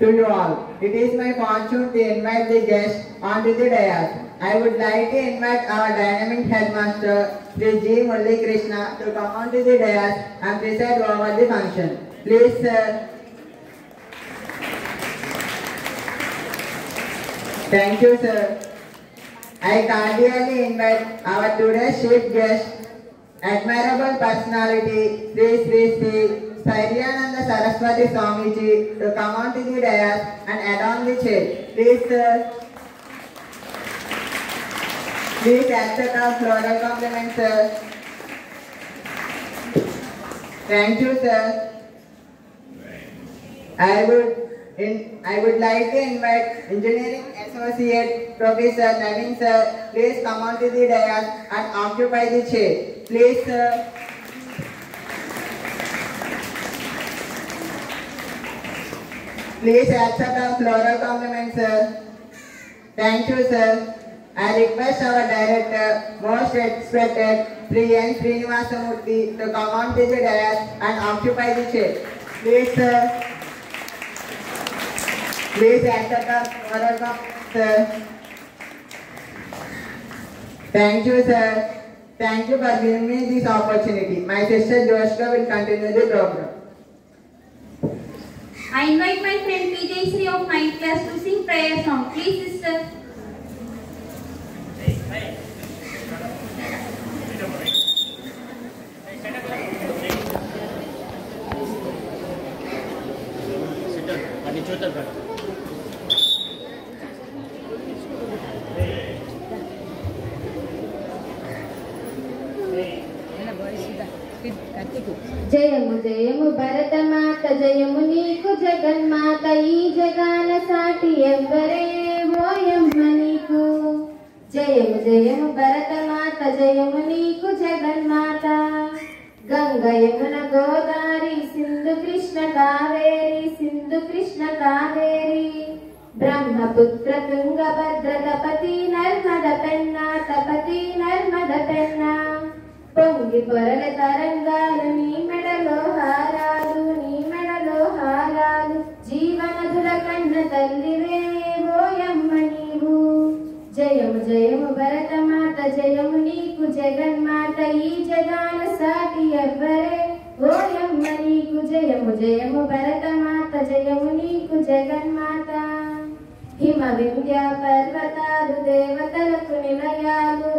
to you all. It is my fortune to invite the guests onto the dais. I would like to invite our dynamic headmaster, Sri G. Murali Krishna, to come onto the dais and preside over the function. Please, sir. Thank you, sir. I cordially invite our today's chief guest, admirable personality, Sri Sairyananda Saraswati Swamiji, to come onto the dais and adorn the chair. Please, sir. Please accept our floral compliments, sir. Thank you, sir. I would like to invite Engineering Associate Professor Naveen, sir. Please come onto the dais and occupy the chair. Please, sir. Please accept our floral compliments, sir. Thank you, sir. I request our director, most respected Sri N. Srinivasamurthy, to come onto the dais and occupy the chair. Please, sir. Please accept our floral compliments, sir. Thank you, sir. Thank you for giving me this opportunity. My sister Joshua will continue the program. I invite my friend PJ Sri of 9th class to sing prayer song. Please, sister. జయము జయము భరతమాత జయము నీకు జగన్మాత ఈ జగాల సాటి ఎవ్వరే ఓయమ్మ నీకు జయము జయము భరతమాత జయము నీకు జగన్మాత గంగ యమున గోదావరి సింధు కృష్ణ కావేరి సింధు కృష్ణ కావేరి బ్రహ్మపుత్ర తుంగభద్ర తపతి నర్మద పెన్న తపతి నర్మద పెన్న పొంగి పొరల తరంగాలు నీ మెడలో హారాలు జీవనదుల కన్న తల్లివే ఓయమ్మ నీవు జయము జయము భరతమాత జయము నీకు జగన్మాత ఈ జగాన సాటి ఎవ్వరే ఓయమ్మ నీకు జయము జయము భరతమాత జయము నీకు జగన్మాత హిమ వింధ్య పర్వతాలు దేవతలకు నిలయాలు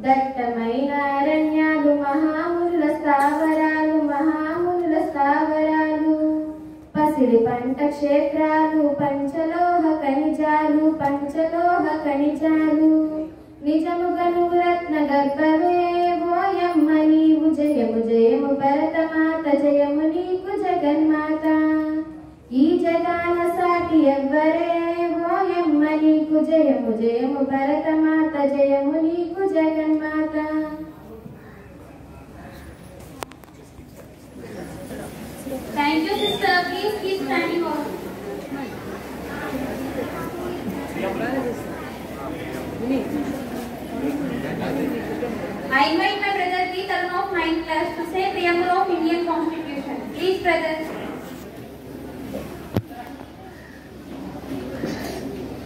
దట్టమైన అరణ్యాలు మహాముల స్థావరాలు పసిడి పంట క్షేత్రాలు పంచలోహ ఖనిజాలు నిజముగను రత్న గర్భవే ఓయమ్మ నీవు జయము జయము భరతమాత జయము నీకు జగన్మాత ఈ జగాన సాటి ఎవ్వరే ఓయమ్మ నీకు జయము జయము భరతమాత జయము నీకు జగన్మాత. Thank you, sister. Please keep standing up. I invite my brother P. Tarun of 9th class to say preamble of Indian Constitution. Please, brother.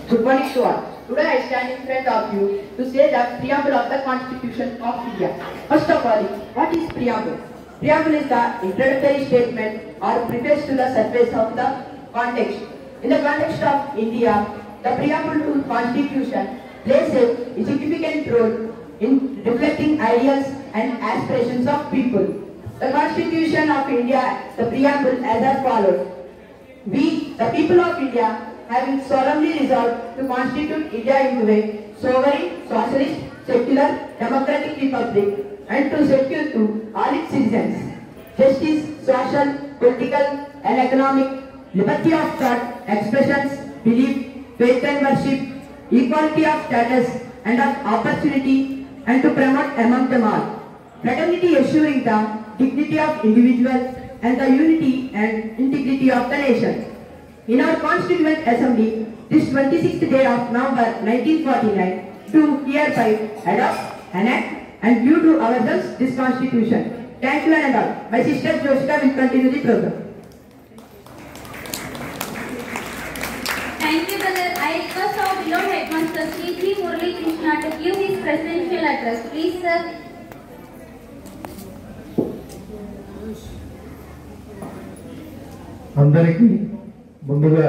Good morning to all. Today I stand in front of you to say the preamble of the Constitution of India. First of all, what is preamble? Preamble is the introductory statement or preface to the surface of the context. In the context of India, the preamble to Constitution plays a significant role in reflecting ideas and aspirations of people. The Constitution of India, the preamble as follows. We, the people of India, having solemnly resolved to constitute India into a sovereign, socialist, secular, democratic republic and to secure to all its citizens justice, social, political and economic, liberty of thought, expressions, belief, faith and worship, equality of status and of opportunity and to promote among them all fraternity, assuring the dignity of individuals and the unity and integrity of the nation. In our Constituent Assembly, this 26th day of November 1949, do hereby adopt, enact and view to ourselves this Constitution. Thank you and all. My sister Joshua will continue the program. together, I request our beloved headmaster Sri G. Murali Krishna to give his presidential address. Please, sir. అందరికీ ముందుగా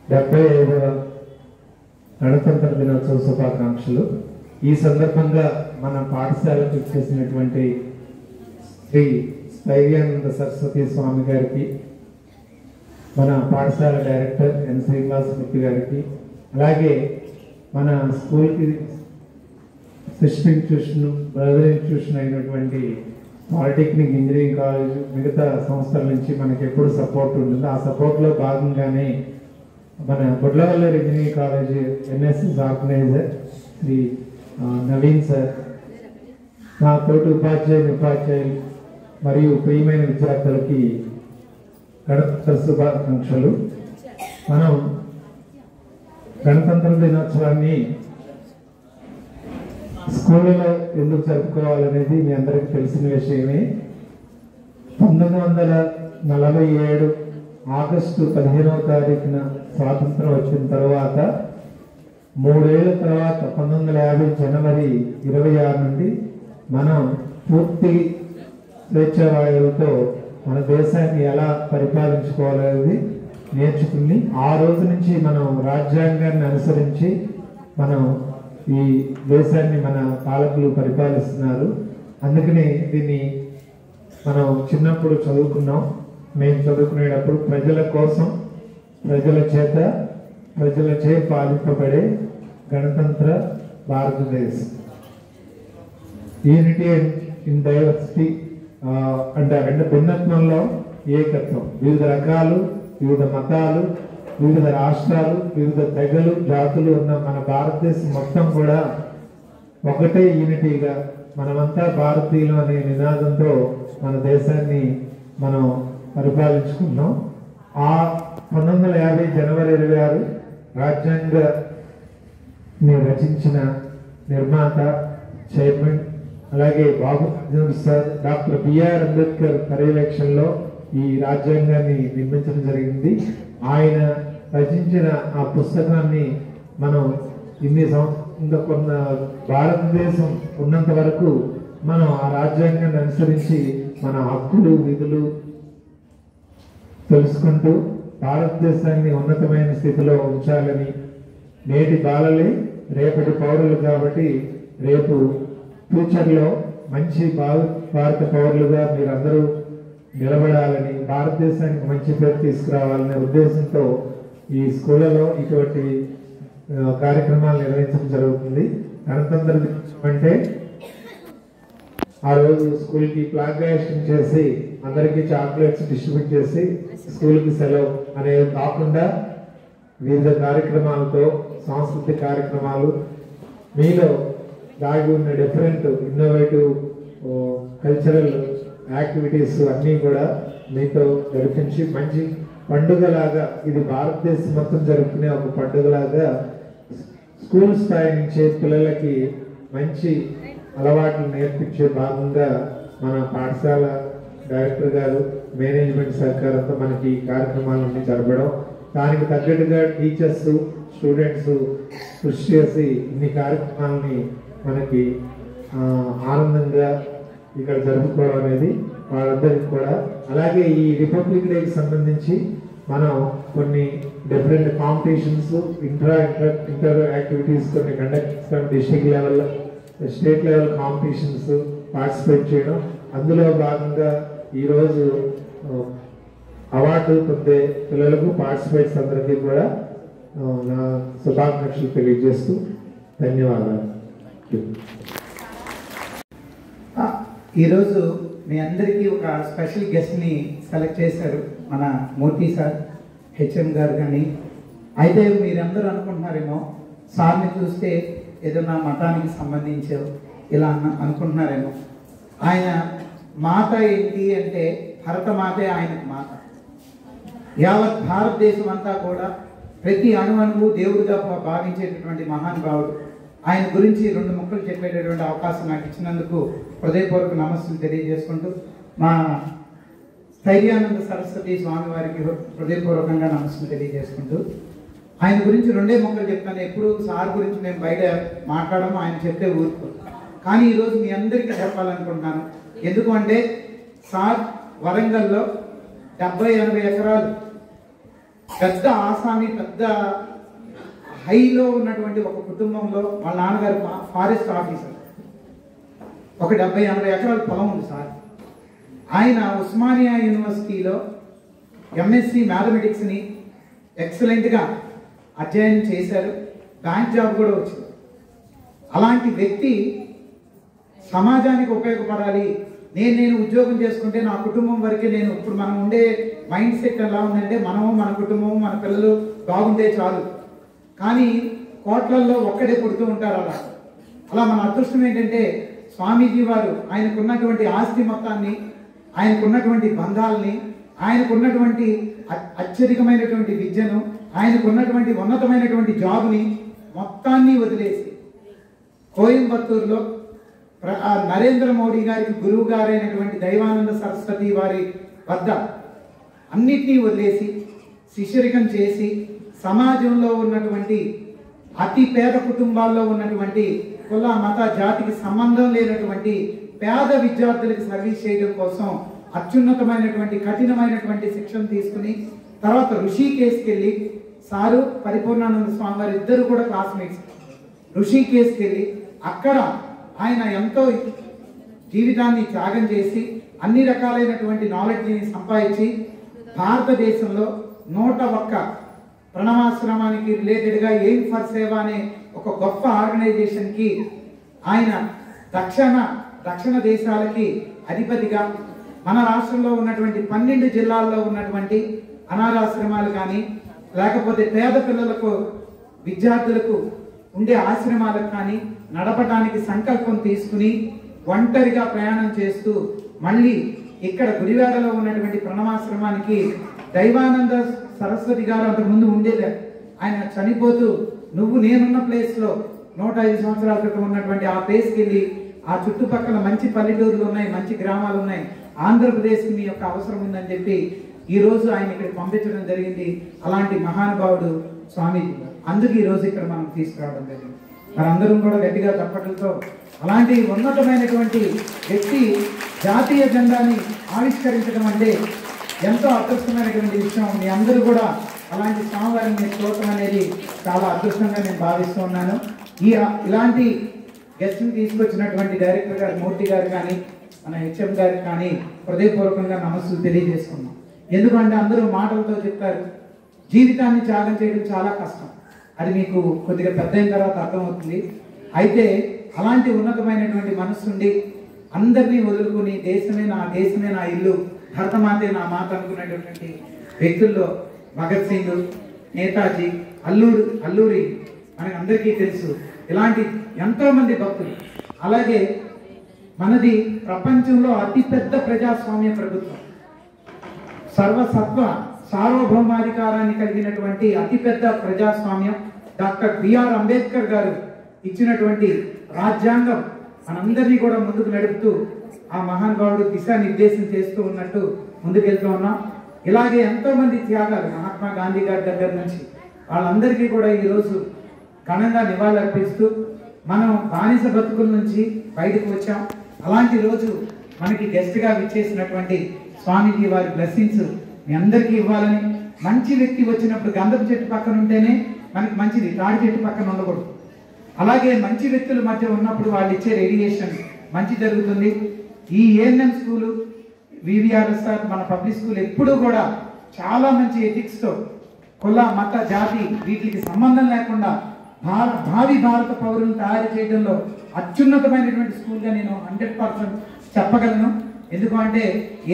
75వ గణతంత్ర దినోత్సవ శుభాకాంక్షలు. ఈ సందర్భంగా మన పాఠశాలకు ఇచ్చేసినటువంటి శ్రీ స్థైర్యానంద సరస్వతి స్వామి గారికి, మన పాఠశాల డైరెక్టర్ ఎన్ శ్రీనివాసమూర్తి గారికి, అలాగే మన స్కూల్కి సిస్టర్ ఇన్స్టిట్యూషన్, బ్రదర్ ఇన్స్టిట్యూషన్ అయినటువంటి పాలిటెక్నిక్, ఇంజనీరింగ్ కాలేజ్, మిగతా సంస్థల నుంచి మనకి ఎప్పుడు సపోర్ట్ ఉంటుంది. ఆ సపోర్ట్లో భాగంగానే మన Bodlavalleru engineering college NSS organiser Shri Naveen sir, మా తోటి ఉపాధ్యాయులు మరియు ప్రియమైన విద్యార్థులకి గణతంత్ర శుభాకాంక్షలు. మనం గణతంత్ర దినోత్సవాన్ని స్కూళ్ళలో ఎందుకు జరుపుకోవాలనేది మీ అందరికీ తెలిసిన విషయమే. 1947 ఆగస్టు 15వ తారీఖున స్వాతంత్రం వచ్చిన తర్వాత 3 ఏళ్ల తర్వాత 1950 జనవరి 26 నుండి మనం పూర్తి స్వేచ్ఛావాయువులతో మన దేశాన్ని ఎలా పరిపాలించుకోవాలనేది నేర్చుకుని, ఆ రోజు నుంచి మనం రాజ్యాంగాన్ని అనుసరించి మనం ఈ దేశాన్ని మన పాలకులు పరిపాలిస్తున్నారు. అందుకని దీన్ని మనం చిన్నప్పుడు చదువుకున్నాం. మేము చదువుకునేటప్పుడు ప్రజల కోసం, ప్రజలచే పాలింపబడే గణతంత్ర భారతదేశం, యూనిటీ ఇన్ డైవర్సిటీ అంటే భిన్నత్వంలో ఏకత్వం, వివిధ రకాలు, వివిధ మతాలు, వివిధ రాష్ట్రాలు, వివిధ తెగలు, జాతులు ఉన్న మన భారతదేశం మొత్తం కూడా ఒకటే యూనిటీగా మనమంతా భారతీయులు అనే నినాదంతో మన దేశాన్ని మనం పరిపాలించుకున్నాం. ఆ 1950 జనవరి 26 రాజ్యాంగాన్ని రచించిన నిర్మాత, చైర్మన్, అలాగే బాబు సార్, డాక్టర్ బిఆర్ అంబేద్కర్ పర్యవేక్షణలో ఈ రాజ్యాంగాన్ని నిర్మించడం జరిగింది. ఆయన రచించిన ఆ పుస్తకాన్ని మనం కొన్న భారతదేశం ఉన్నంత వరకు మనం ఆ రాజ్యాంగాన్ని అనుసరించి మన హక్కులు, విధులు తెలుసుకుంటూ భారతదేశాన్ని ఉన్నతమైన స్థితిలో ఉంచాలని, నేటి బాలలే రేపటి పౌరులు కాబట్టి రేపు ఫ్యూచర్లో మంచి భారత పౌరులుగా మీరందరూ నిలబడాలని, భారతదేశానికి మంచి పేరు తీసుకురావాలనే ఉద్దేశంతో ఈ స్కూళ్ళలో ఇటువంటి కార్యక్రమాలు నిర్వహించడం జరుగుతుంది. గణతంత్ర దినోత్సవం అంటే ఆ రోజు స్కూల్కి ఫ్లాగ్ చేసి అందరికీ చాక్లెట్స్ డిస్ట్రిబ్యూట్ చేసి స్కూల్కి సెలవు అనేది కాకుండా వివిధ కార్యక్రమాలతో, సాంస్కృతిక కార్యక్రమాలు, మీలో దాగి ఉన్న డిఫరెంట్ ఇన్నోవేటివ్ కల్చరల్ యాక్టివిటీస్ అన్నీ కూడా మీతో జరిపించి మంచి పండుగలాగా, ఇది భారతదేశం మొత్తం జరుపుకునే ఒక పండుగలాగా స్కూల్ స్థాయి నుంచే పిల్లలకి మంచి అలవాట్లు నేర్పించే భాగంగా మన పాఠశాల డైరెక్టర్ గారు, మేనేజ్మెంట్ సహకారంతో మనకి ఈ కార్యక్రమాలన్నీ జరపడం, దానికి తగ్గట్టుగా టీచర్స్, స్టూడెంట్స్ కృషి చేసి ఇన్ని కార్యక్రమాలని మనకి ఆనందంగా ఇక్కడ జరుపుకోవడం అనేది వాళ్ళందరికీ కూడా. అలాగే ఈ రిపబ్లిక్ డేకి సంబంధించి మనం కొన్ని డిఫరెంట్ కాంపిటీషన్స్, ఇంటర్ యాక్టివిటీస్ కొన్ని కండక్ట్ చేస్తాం. District level, state level competitions participate చేయడం, అందులో భాగంగా ఈరోజు అవార్డు పొందే పిల్లలకు, పార్టిసిపేట్స్ అందరికీ కూడా నా శుభాకాంక్షలు తెలియజేస్తూ ధన్యవాదాలు. ఈరోజు మీ అందరికీ ఒక స్పెషల్ గెస్ట్ని సెలెక్ట్ చేశారు మన మూర్తి సార్, హెచ్ఎం గారు. కానీ అయితే మీరందరూ అనుకుంటున్నారేమో సార్ని చూస్తే ఏదైనా మతానికి సంబంధించో ఇలా అనుకుంటున్నారేమో. ఆయన మాత ఏంటి అంటే భరతమాతే ఆయనకు మాత. యావత్ భారతదేశం అంతా కూడా ప్రతి అణువణువు దేవుడిగా భావించేటటువంటి మహానుభావుడు. ఆయన గురించి 2 ముక్కలు చెప్పేటటువంటి అవకాశం నాకు ఇచ్చినందుకు హృదయపూర్వక నమస్సులు తెలియజేసుకుంటూ, మా స్థైర్యానంద సరస్వతి స్వామి వారికి హృదయపూర్వకంగా నమస్సులు తెలియజేసుకుంటూ, ఆయన గురించి రెండే మొక్కలు చెప్తాను. ఎప్పుడు సార్ గురించి నేను బయట మాట్లాడము, ఆయన చెప్తే ఊరుకో. కానీ ఈరోజు మీ అందరికీ చెప్పాలనుకుంటున్నాను. ఎందుకు అంటే సార్ వరంగల్లో 70-80 ఎకరాలు పెద్ద ఆసామి, పెద్ద హైలో ఉన్నటువంటి ఒక కుటుంబంలో వాళ్ళ నాన్నగారు ఫారెస్ట్ ఆఫీసర్. ఒక 70-80 ఎకరాల పొలం ఉంది సార్. ఆయన ఉస్మానియా యూనివర్సిటీలో ఎంఎస్సి మ్యాథమెటిక్స్ని ఎక్సలెంట్గా అధ్యయనం చేశారు. బ్యాంక్ జాబ్ కూడా వచ్చింది. అలాంటి వ్యక్తి సమాజానికి ఉపయోగపడాలి, నేను ఉద్యోగం చేసుకుంటే నా కుటుంబం వరకే, నేను ఇప్పుడు మనం ఉండే మైండ్ సెట్ ఎలా ఉందంటే మనము, మన కుటుంబము, మన పిల్లలు బాగుంటే చాలు. కానీ కోట్లల్లో ఒక్కడే పుడుతూ ఉంటారు. అలా మన అదృష్టం ఏంటంటే స్వామీజీ వారు ఆయనకున్నటువంటి ఆస్తి మొత్తాన్ని, ఆయనకున్నటువంటి బంధాలని, ఆయనకున్నటువంటి అత్యధికమైనటువంటి విద్యను, ఆయనకున్నటువంటి ఉన్నతమైనటువంటి జాబ్ని మొత్తాన్ని వదిలేసి కోయంబత్తూరులో నరేంద్ర మోడీ గారికి గురువు గారైనటువంటి దైవానంద సరస్వతి వారి వద్ద అన్నిటినీ వదిలేసి శిష్యరికం చేసి సమాజంలో ఉన్నటువంటి అతి పేద కుటుంబాల్లో ఉన్నటువంటి కుల మత జాతికి సంబంధం లేనటువంటి పేద విద్యార్థులకు సర్వీస్ చేయడం కోసం అత్యున్నతమైనటువంటి కఠినమైనటువంటి శిక్షణ తీసుకుని తర్వాత ఋషికేశ్కి వెళ్ళి, సారు పరిపూర్ణానంద స్వామి వారు ఇద్దరు కూడా క్లాస్మేట్స్. ఋషికేశ్కి వెళ్ళి అక్కడ ఆయన ఎంతో జీవితాన్ని త్యాగం చేసి అన్ని రకాలైనటువంటి నాలెడ్జ్ని సంపాదించి భారతదేశంలో 101 ప్రణవాశ్రమానికి రిలేటెడ్గా ఎయిమ్ ఫర్ సేవ అనే ఒక గొప్ప ఆర్గనైజేషన్కి ఆయన దక్షిణ దేశాలకి అధిపతిగా, మన రాష్ట్రంలో ఉన్నటువంటి 12 జిల్లాల్లో ఉన్నటువంటి అనాథాశ్రమాలు కానీ లేకపోతే పేద పిల్లలకు విద్యార్థులకు ఉండే ఆశ్రమాలకు కానీ నడపడానికి సంకల్పం తీసుకుని ఒంటరిగా ప్రయాణం చేస్తూ మళ్ళీ ఇక్కడ గుడివాడలో ఉన్నటువంటి ప్రణవాశ్రమానికి దైవానంద సరస్వతి గారు అంతకుముందు ఉండేది. ఆయన చనిపోతూ నువ్వు నేనున్న ప్లేస్లో 105 సంవత్సరాల క్రితం ఉన్నటువంటి ఆ ప్లేస్కి వెళ్ళి ఆ చుట్టుపక్కల మంచి పల్లెటూరులు ఉన్నాయి, మంచి గ్రామాలు ఉన్నాయి, ఆంధ్రప్రదేశ్కి మీ యొక్క అవసరం ఉందని చెప్పి ఈరోజు ఆయన ఇక్కడికి పంపించడం జరిగింది. అలాంటి మహానుభావుడు స్వామీజీ. అందుకు ఈరోజు ఇక్కడ మనం తీసుకురావడం జరిగింది. మనందరం కూడా గట్టిగా చప్పట్లతో అలాంటి ఉన్నతమైనటువంటి వ్యక్తి జాతీయ జెండాని ఆవిష్కరించడం అంటే ఎంతో అదృష్టమైనటువంటి విషయం. మీ అందరూ కూడా అలాంటి స్వామివారిని చూడటం అనేది చాలా అదృష్టంగా నేను భావిస్తూ ఉన్నాను. ఇలాంటి గెస్ట్ని తీసుకొచ్చినటువంటి డైరెక్టర్ గారు మూర్తి గారు కానీ మన హెచ్ఎం గారికి కానీ హృదయపూర్వకంగా నమస్సులు తెలియజేసుకున్నాం. ఎందుకంటే అందరూ మాటలతో చెప్తారు, జీవితాన్ని త్యాగం చేయడం చాలా కష్టం. అది మీకు కొద్దిగా పెద్ద అయిన తర్వాత అర్థమవుతుంది. అయితే అలాంటి ఉన్నతమైనటువంటి మనస్సుండి అందరినీ వదులుకుని దేశమే నా ఇల్లు, భరతమాతే నా మాత అనుకున్నటువంటి వ్యక్తుల్లో భగత్ సింగ్, నేతాజీ, అల్లూరి మనకు అందరికీ తెలుసు. ఇలాంటి ఎంతో మంది భక్తులు. అలాగే మనది ప్రపంచంలో అతిపెద్ద ప్రజాస్వామ్య ప్రభుత్వం, సర్వసత్వ సార్వభౌమాధికారాన్ని కలిగినటువంటి అతిపెద్ద ప్రజాస్వామ్యం. డాక్టర్ బిఆర్ అంబేద్కర్ గారు ఇచ్చినటువంటి రాజ్యాంగం మనందరినీ కూడా ముందుకు నడుపుతూ ఆ మహానుభావుడు దిశానిర్దేశం చేస్తూ ఉన్నట్టు ముందుకెళ్తూ ఉన్నాం. ఇలాగే ఎంతో మంది త్యాగాలు మహాత్మా గాంధీ గారి దగ్గర నుంచి వాళ్ళందరికీ కూడా ఈరోజు ఘనంగా నివాళులర్పిస్తూ మనం బానిస బతుకుల నుంచి బయటకు వచ్చాం. అలాంటి రోజు మనకి గెస్ట్గా విచ్చేసినటువంటి స్వామీజీ వారి బ్లెస్సింగ్స్ మీ అందరికీ ఇవ్వాలని. మంచి వ్యక్తి వచ్చినప్పుడు గంధపు చెట్టు పక్కన ఉంటేనే మనకి మంచిది, తాడి చెట్టు పక్కన ఉండకూడదు. అలాగే మంచి వ్యక్తుల మధ్య ఉన్నప్పుడు వాళ్ళు ఇచ్చే రేడియేషన్ మంచి జరుగుతుంది. ఈ ఏఎన్ఎం స్కూలు, వివిఆర్ఎస్ఆర్, మన పబ్లిక్ స్కూల్ ఎప్పుడూ కూడా చాలా మంచి ఎథిక్స్తో కుల మత జాతి వీటికి సంబంధం లేకుండా భావి భారత పౌరులను తయారు చేయడంలో అత్యున్నతమైనటువంటి స్కూల్గా నేను 100% చెప్పగలను. ఎందుకంటే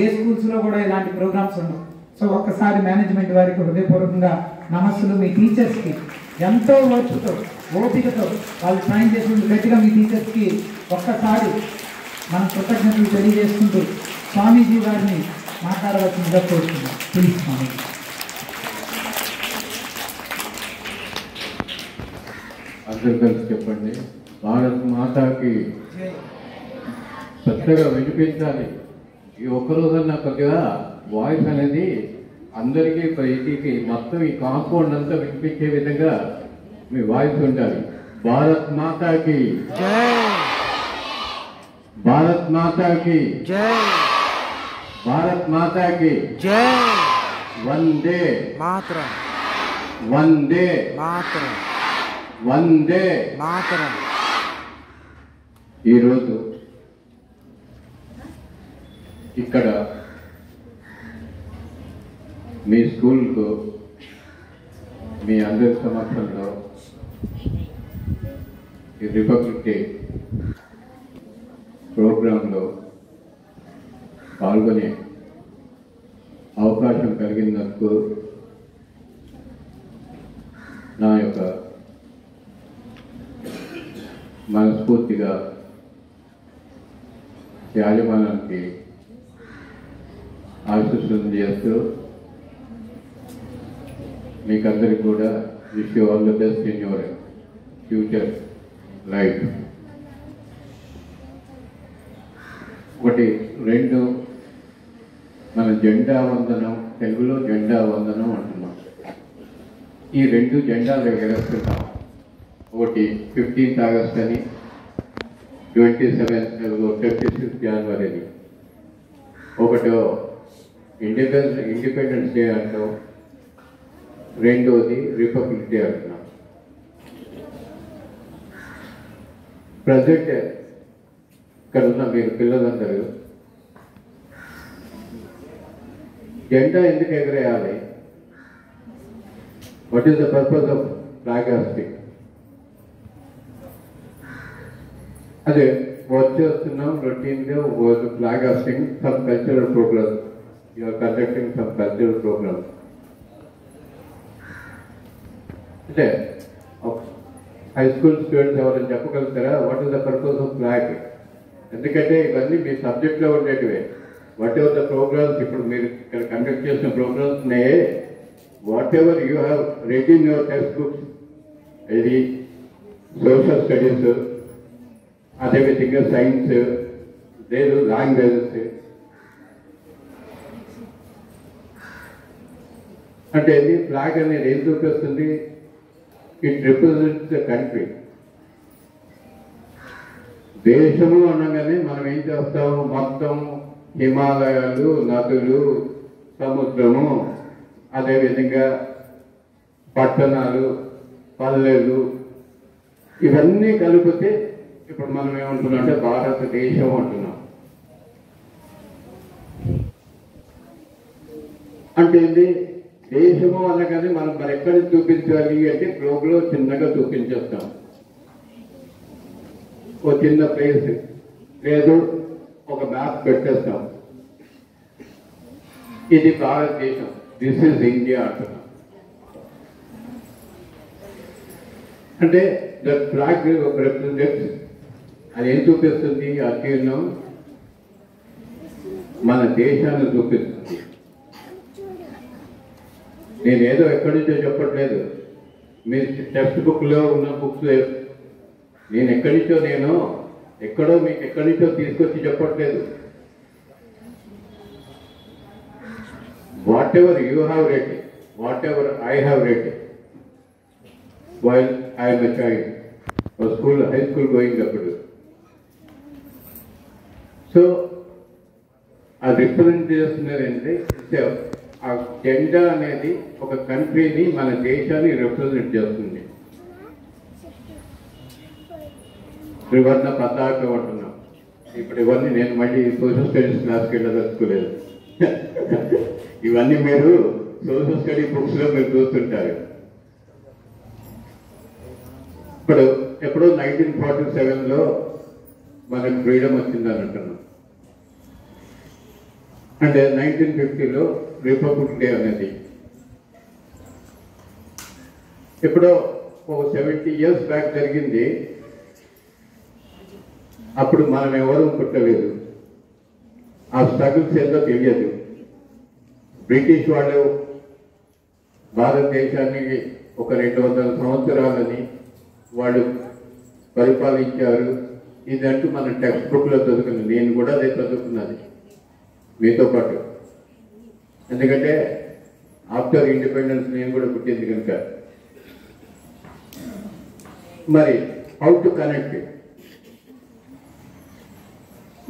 ఏ స్కూల్స్లో కూడా ఇలాంటి ప్రోగ్రామ్స్ ఉండవు. సో ఒక్కసారి మేనేజ్మెంట్ వారికి హృదయపూర్వకంగా నమస్సులు. మీ టీచర్స్కి ఎంతో ఓర్పుతో ఓపికతో వాళ్ళు ట్రైన్ చేసినందుకు గట్టిగా మీ టీచర్స్కి ఒక్కసారి మన కృతజ్ఞతలు తెలియజేసుకుంటూ స్వామీజీ వారిని మాట్లాడవలసిందిగా కోరుతున్నాం. ప్లీజ్ స్వామీజీ. అందరూ కలిసి చెప్పండి. భారత మాతాకి పెద్దగా వినిపించాలి. ఈ ఒక్కరోజన్నా కొద్దిగా వాయిస్ అనేది అందరికీ ప్రతికి మొత్తం ఈ కాంపౌండ్ అంతా వినిపించే విధంగా మీ వాయిస్ ఉండాలి. భారత్ మాతాకి భారత్ మాతాకి భారత్ మాతాకి వందే మాతరం వందే మాతరం వందే మాతరం. ఈరోజు ఇక్కడ మీ స్కూల్కు మీ అందరి సమక్షంలో ఈ రిపబ్లిక్ డే ప్రోగ్రాంలో పాల్గొనే అవకాశం కలిగినందుకు నా యొక్క మనస్ఫూర్తిగా యాజమానానికి ఆశీస్సులు చేస్తూ మీకందరికీ కూడా wish you all the best in your future life. ఒకటి రెండు మన జెండా వందనం, తెలుగులో జెండా వందనం అంటున్నాం. ఈ రెండు జెండాలు ఎగరేస్తున్నాం. ఒకటి 15th ఆగస్ట్ అని, 26th జనవరి. ఒకటో ఇండిపెండెన్స్ డే అంటాం, రెండోది రిపబ్లిక్ డే అంటున్నాం. ప్రజెంట్ ఇక్కడ ఉన్న మీరు పిల్లలందరూ జెండా ఎందుకు ఎగరేయాలి? What is the purpose of flag hoisting? అదే వచ్చేస్తున్నాం రొటీన్గా flag hoisting, some cultural programmes, you're conducting some cultural programmes. అంటే హై స్కూల్ స్టూడెంట్స్ ఎవరైనా చెప్పగలుగుతారా what is the purpose of flag? ఎందుకంటే ఇవన్నీ మీ సబ్జెక్ట్లో ఉండేటివే. వాట్ ఎవర్ ద ప్రోగ్రామ్స్ ఇప్పుడు మీరు ఇక్కడ కండక్ట్ చేసిన ప్రోగ్రామ్స్ ఉన్నాయే, whatever you have read in your textbooks, ఇది సోషల్ స్టడీస్, అదేవిధంగా సైన్స్, లేదు లాంగ్వేజెస్. అంటే ఇది ఫ్లాగ్ అనేది ఏం చూపిస్తుంది? It represents the country. దేశము అనగానే మనం ఏం చేస్తాము? మొత్తం హిమాలయాలు, నదులు, సముద్రము, అదేవిధంగా పట్టణాలు, పల్లెలు, ఇవన్నీ కలిపితే ఇప్పుడు మనం ఏమంటున్నాం అంటే భారతదేశం అంటున్నాం. అంటే ఏంటి? దేశము అనగానే మనం మరి ఎక్కడ చూపించాలి అంటే గ్లోబ్లో చిన్నగా చూపించేస్తాం. ఓ చిన్న ప్లేస్ లేదు, ఒక మ్యాప్ పెట్టేస్తాం, ఇది భారతదేశం, దిస్ ఈజ్ ఇండియా అంటున్నాం. అంటే ద ఫ్లాగ్ రిప్రజెంట్స్, అది ఏం చూపిస్తుంది? ఆ చిహ్నం మన దేశాన్ని చూపిస్తుంది. నేనేదో ఎక్కడి నుంచో చెప్పట్లేదు, మీరు టెక్స్ట్ బుక్లో ఉన్న బుక్స్ నేను ఎక్కడో మీకు ఎక్కడి నుంచో తీసుకొచ్చి చెప్పట్లేదు. What ever you have red, what ever I have read while I'm a child, school, high school going అప్పుడు. సో అది రిప్రజెంట్ చేస్తున్నది ఏంటంటే ఆ జెండా అనేది ఒక కంట్రీని, మన దేశాన్ని రిప్రజెంట్ చేస్తుంది. త్రివర్ణ పతాకం అంటున్నాం. ఇప్పుడు ఇవన్నీ నేను మళ్ళీ సోషల్ స్టడీస్ క్లాస్కి వెళ్ళదలుచుకోలేదు. ఇవన్నీ మీరు సోషల్ స్టడీ బుక్స్లో మీరు చూస్తుంటారు. ఇప్పుడు ఎప్పుడో 1947లో మనకు ఫ్రీడమ్ వచ్చిందని అంటున్నాం. అంటే 1950లో రిపబ్లిక్ డే అనేది. ఎప్పుడో ఒక 70 years బ్యాక్ జరిగింది. అప్పుడు మనం ఎవరూ పుట్టలేదు, ఆ స్ట్రగుల్స్ ఏదో తెలియదు. బ్రిటిష్ వాళ్ళు భారతదేశాన్ని ఒక 200 సంవత్సరాలని వాళ్ళు పరిపాలించారు. ఇదంటూ మన టెక్స్ట్ బుక్లో చదువుకున్నాను, నేను కూడా అదే చదువుకున్నది మీతో పాటు. ఎందుకంటే ఆఫ్టర్ ఇండిపెండెన్స్ నేను కూడా పుట్టింది కనుక. మరి హౌ టు కనెక్ట్,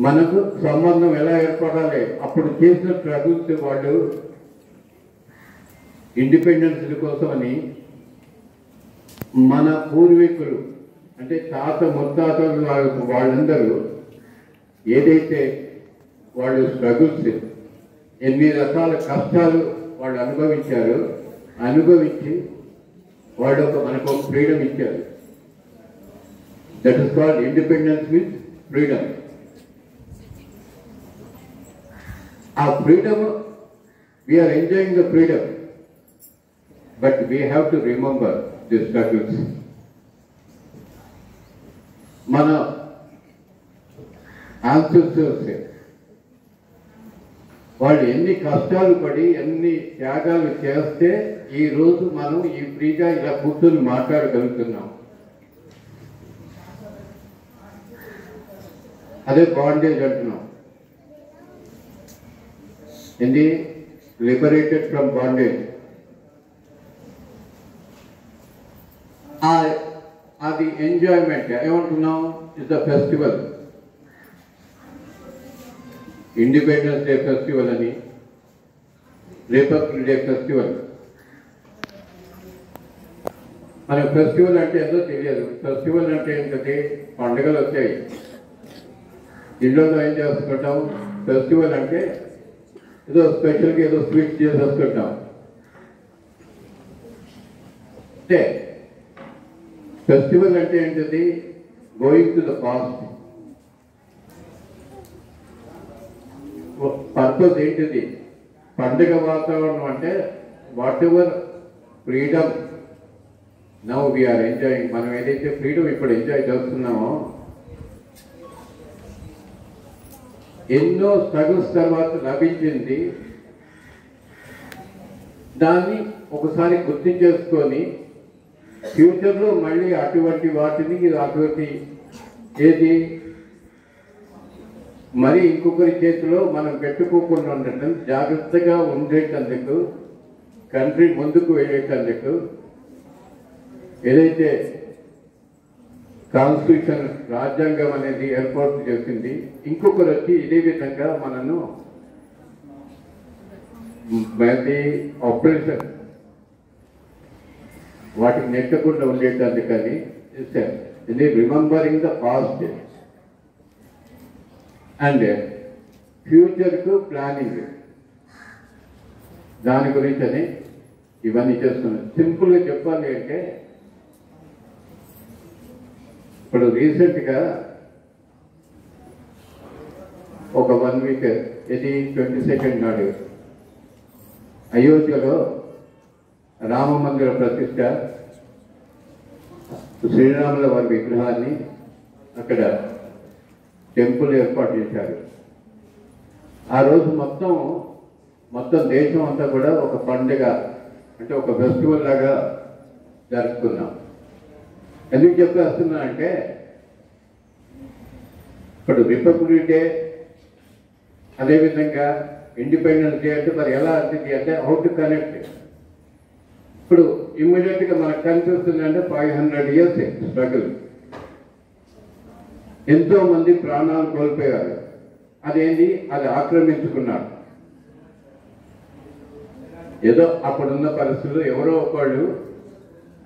మనకు సంబంధం ఎలా ఏర్పడాలి, అప్పుడు చేసిన స్ట్రగుల్స్ వాళ్ళు ఇండిపెండెన్స్ కోసమని మన పూర్వీకులు అంటే తాత ముత్తాతలు వాళ్ళందరూ ఏదైతే వాళ్ళు స్ట్రగుల్స్ ఎన్ని రకాల కష్టాలు వాళ్ళు అనుభవించారో అనుభవించి వాళ్ళు మనకు ఫ్రీడమ్ ఇచ్చారు. That is called independence with freedom. ఆ freedom, we're enjoying the freedom, but we have to remember the struggles. మన ఆన్సెస్టర్స్ వాళ్ళు ఎన్ని కష్టాలు పడి ఎన్ని త్యాగాలు చేస్తే ఈ రోజు మనం ఈ ఫ్రీగా ఇలా కూర్చొని మాట్లాడగలుగుతున్నాం. అదే బాండేజ్ అంటున్నాం. ఏంది? Liberated from bondage. అది ఎంజాయ్మెంట్ ఏమంటున్నాం? Is the festival. Independence Day festival అని, రిపబ్లిక్ డే ఫెస్టివల్. మనకు ఫెస్టివల్ అంటే ఏదో తెలియదు. ఫెస్టివల్ అంటే ఏంటంటే పండుగలు వచ్చాయి, ఇళ్ళలో ఏం చేసుకుంటాం. ఫెస్టివల్ అంటే ఏదో స్పెషల్గా ఏదో స్వీట్స్ చేసి వస్తుంటాం. అంటే ఫెస్టివల్ అంటే ఏంటది? Going to the past. Purpose ఏంటిది? పండుగ వాతావరణం అంటే whatever freedom now we are enjoying. మనం ఏదైతే ఫ్రీడమ్ ఇప్పుడు ఎంజాయ్ చేస్తున్నామో, ఎన్నో స్ట్రగుల్స్ తర్వాత లభించింది. దాన్ని ఒకసారి గుర్తించేసుకొని ఫ్యూచర్లో మళ్ళీ అటువంటి వాటిని అటువంటి ఏది మరి ఇంకొకరి చేతిలో మనం పెట్టుకోకుండా ఉండటం, జాగ్రత్తగా ఉండేటందుకు, కంట్రీ ముందుకు వెళ్ళేటందుకు ఏదైతే కాన్స్టిట్యూషన్ రాజ్యాంగం అనేది ఏర్పాటు చేసింది, ఇంకొకరు వచ్చి ఇదే విధంగా మనను ఆపరేషన్ వాటికి నెట్టకుండా ఉండేటందుకని ఇస్తారు. ఇది రిమెంబరింగ్ ద పాస్ట్ అండ్ ఫ్యూచర్కు ప్లానింగ్. దాని గురించి ఇవన్నీ చేస్తున్నాం. సింపుల్గా చెప్పాలి అంటే, ఇప్పుడు రీసెంట్గా ఒక 1 వీక్ ఇది 22nd నాడు అయోధ్యలో రామ మందిర ప్రతిష్ట, శ్రీరాముల వారి విగ్రహాన్ని అక్కడ టెంపుల్ ఏర్పాటు చేశారు. ఆ రోజు మొత్తం దేశం అంతా కూడా ఒక పండుగ అంటే ఒక ఫెస్టివల్ లాగా జరుపుకున్నాం. ఎందుకు చెప్పేస్తున్నా అంటే, ఇప్పుడు రిపబ్లిక్ డే అదేవిధంగా ఇండిపెండెన్స్ డే అంటే మరి ఎలా అంటుంది అంటే హౌ టు కనెక్ట్. ఇప్పుడు ఇమ్మీడియట్గా మనకు కనిపిస్తుంది అంటే 500 years స్ట్రగుల్. ఎంతో మంది ప్రాణాలు కోల్పోయారు. అదేంటి? అది ఆక్రమించుకున్నారు. ఏదో అప్పుడున్న పరిస్థితుల్లో ఎవరో ఒకళ్ళు